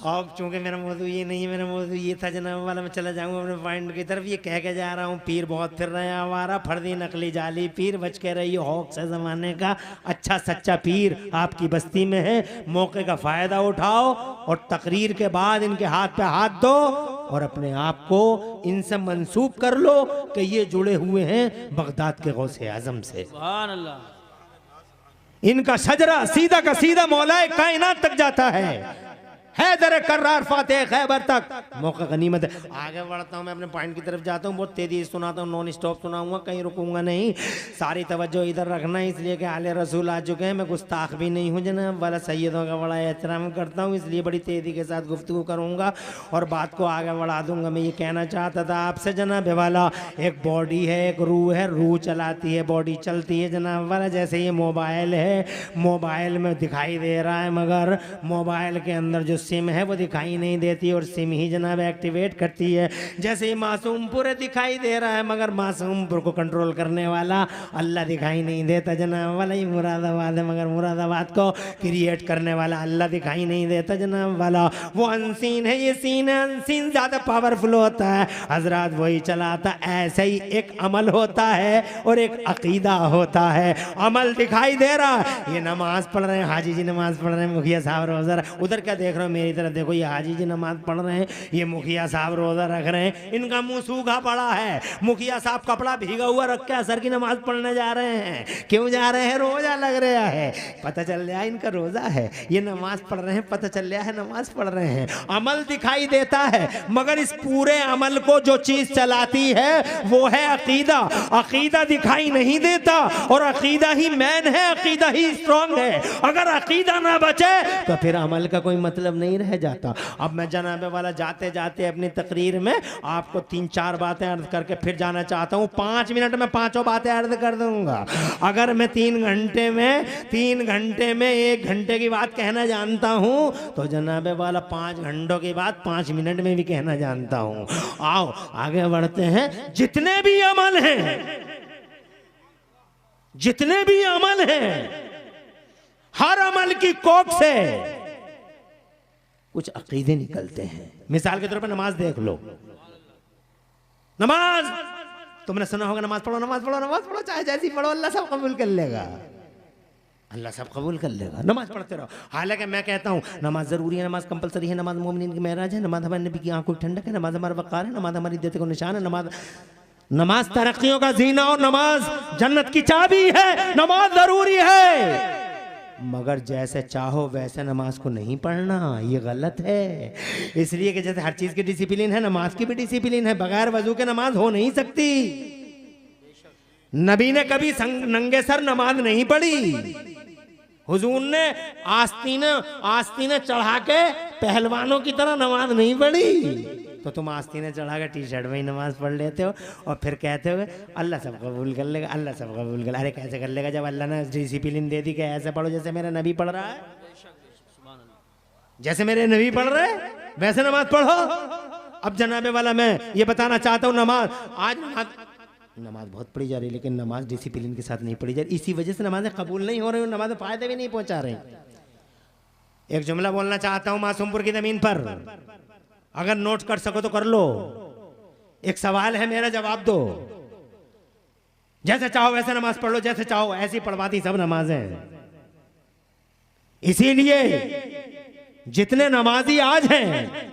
अब चूंकि मेरा मौजू ये नहीं है, मेरा मौजू ये था जनाब वाला, मैं चला जाऊंगा अपने पॉइंट की तरफ। ये कह के जा रहा हूँ, पीर बहुत फिर रहे हैं हमारा, फर्दी नकली जाली पीर, बच के रहिए हौक से ज़माने का। अच्छा सच्चा पीर आपकी बस्ती में है, मौके का फ़ायदा उठाओ और तकरीर के बाद इनके हाथ पे हाथ दो और अपने आप को इनसे मंसूब कर लो कि ये जुड़े हुए हैं बगदाद के गौसे आज़म से। सुभान अल्लाह। इनका शजरा सीधा का सीधा मौलाए कायनात तक जाता है, हैदर कर्रार फातेह खैबर तक। मौका गनीमत है। आगे बढ़ता हूँ, मैं अपने पॉइंट की तरफ जाता हूँ, बहुत तेजी से सुनाता हूँ, नॉन स्टॉप सुनाऊंगा, कहीं रुकूंगा नहीं। सारी तवज्जो इधर रखना है, इसलिए कि आले रसूल आ चुके हैं। मैं गुस्ताख भी नहीं हूँ जनाब वाला, सैयदों का बड़ा एहतराम करता हूँ, इसलिए बड़ी तेज़ी के साथ गुफ्तगू करूँगा और बात को आगे बढ़ा दूँगा। मैं ये कहना चाहता था आपसे जनाब वाला, एक बॉडी है, एक रूह है, रूह चलाती है, बॉडी चलती है जनाब वाला। जैसे ये मोबाइल है, मोबाइल में दिखाई दे रहा है मगर मोबाइल के अंदर जो सिम है वो दिखाई नहीं देती और सिम ही जनाब एक्टिवेट करती है। जैसे ही मासूमपुर दिखाई दे रहा है मगर मासूमपुर को कंट्रोल करने वाला अल्लाह दिखाई नहीं देता जनाब वाला। ये मुरादाबाद है मगर मुरादाबाद को क्रिएट करने वाला अल्लाह दिखाई नहीं देता जनाब वाला। वो अनसीन है, ये सीन है, अनसीन ज़्यादा पावरफुल होता है हजरात, वही चलाता। ऐसे ही एक अमल होता है और एक अकीदा होता है। अमल दिखाई दे रहा है, ये नमाज पढ़ रहे हैं, हाजी जी नमाज पढ़ रहे हैं, मुखिया साहब रोज़ा, उधर क्या देख रहे हो मेरी तरफ देखो, ये हाजी जी नमाज पढ़ रहे हैं, ये मुखिया साहब रोज़ा रख रहे हैं, इनका मुंह सूखा पड़ा है। मुखिया साहब कपड़ा भीगा हुआ रख के असर की नमाज पढ़ने जा रहे हैं। क्यों जा रहे हैं? रोज़ा लग रहा है, पता चल रहा है इनका रोज़ा है। ये नमाज पढ़ रहे हैं, पता चल रहा है नमाज पढ़ रहे हैं। अमल दिखाई देता है मगर इस पूरे अमल को जो चीज़ चलाती है वो है अकीदा। अकीदा दिखाई नहीं देता और अकीदा ही मैन है, अकीदा ही स्ट्रॉन्ग है। अगर अकीदा ना बचे तो फिर अमल का कोई मतलब नहीं रह जाता। अब मैं जनाबे वाला जाते जाते अपनी तकरीर में आपको 3-4 बातें अर्ज करके फिर जाना चाहता हूँ। 5 मिनट में 5 बातें अर्ज कर दूंगा। अगर मैं 3 घंटे में 1 घंटे की बात कहना जानता हूँ तो जनाबे वाला 5 घंटों की बात 5 मिनट में भी कहना जानता हूँ। आओ आगे बढ़ते हैं। जितने भी अमल हैं, हर अमल की कोख से कुछ अकीदे निकलते हैं। मिसाल के तौर पर नमाज देख लो। नमाज तुमने सुना होगा, नमाज पढ़ो नमाज पढ़ो नमाज पढ़ो, चाहे जैसी पढ़ो अल्लाह सब कबूल कर लेगा, अल्लाह सब कबूल कर लेगा। नमाज पढ़ते रहो। हालांकि मैं कहता हूँ नमाज जरूरी है, नमाज कंपलसरी है, नमाज मोमिनीन की महराज है, नमाज हमारे नबी की आंखों की ठंडक है, नमाज हमारा वक़ार है, नमाज हमारी इज्जत का निशान है, नमाज तरक्कियों का जीना और नमाज जन्नत की चाबी है। नमाज जरूरी है, मगर जैसे चाहो वैसे नमाज को नहीं पढ़ना, ये गलत है। इसलिए कि जैसे हर चीज की डिसिप्लिन है, नमाज की भी डिसिप्लिन है। बगैर वजू के नमाज हो नहीं सकती। नबी ने कभी नंगे सर नमाज नहीं पढ़ी। हुजूर ने आस्तीने चढ़ा के पहलवानों की तरह नमाज नहीं पढ़ी। तो तुम आस्तीने चढ़ा के टी-शर्ट में ही नमाज पढ़ लेते हो और फिर कहते हो अल्लाह सब कबूल कर लेगा, अल्लाह सब कबूल कर। अरे कैसे कर लेगा जब अल्लाह ने डिसिप्लिन दे दी कि ऐसे पढ़ो जैसे मेरा नबी पढ़ रहा है, जैसे मेरे नबी पढ़ रहे वैसे नमाज पढ़ो। अब जनाबे वाला मैं ये बताना चाहता हूँ, नमाज बहुत पढ़ी जा रही है, लेकिन नमाज डिसिप्लिन के साथ नहीं पढ़ी जा रही। इसी वजह से नमाजें कबूल नहीं हो रही, नमाजें फायदे भी नहीं पहुंचा रही। एक जुमला बोलना चाहता हूँ मासूमपुर की जमीन पर, अगर नोट कर सको तो कर लो। एक सवाल है मेरा, जवाब दो। जैसे चाहो वैसे नमाज पढ़ लो, जैसे चाहो ऐसी पढ़वाती सब नमाजें। इसीलिए जितने नमाजी आज हैं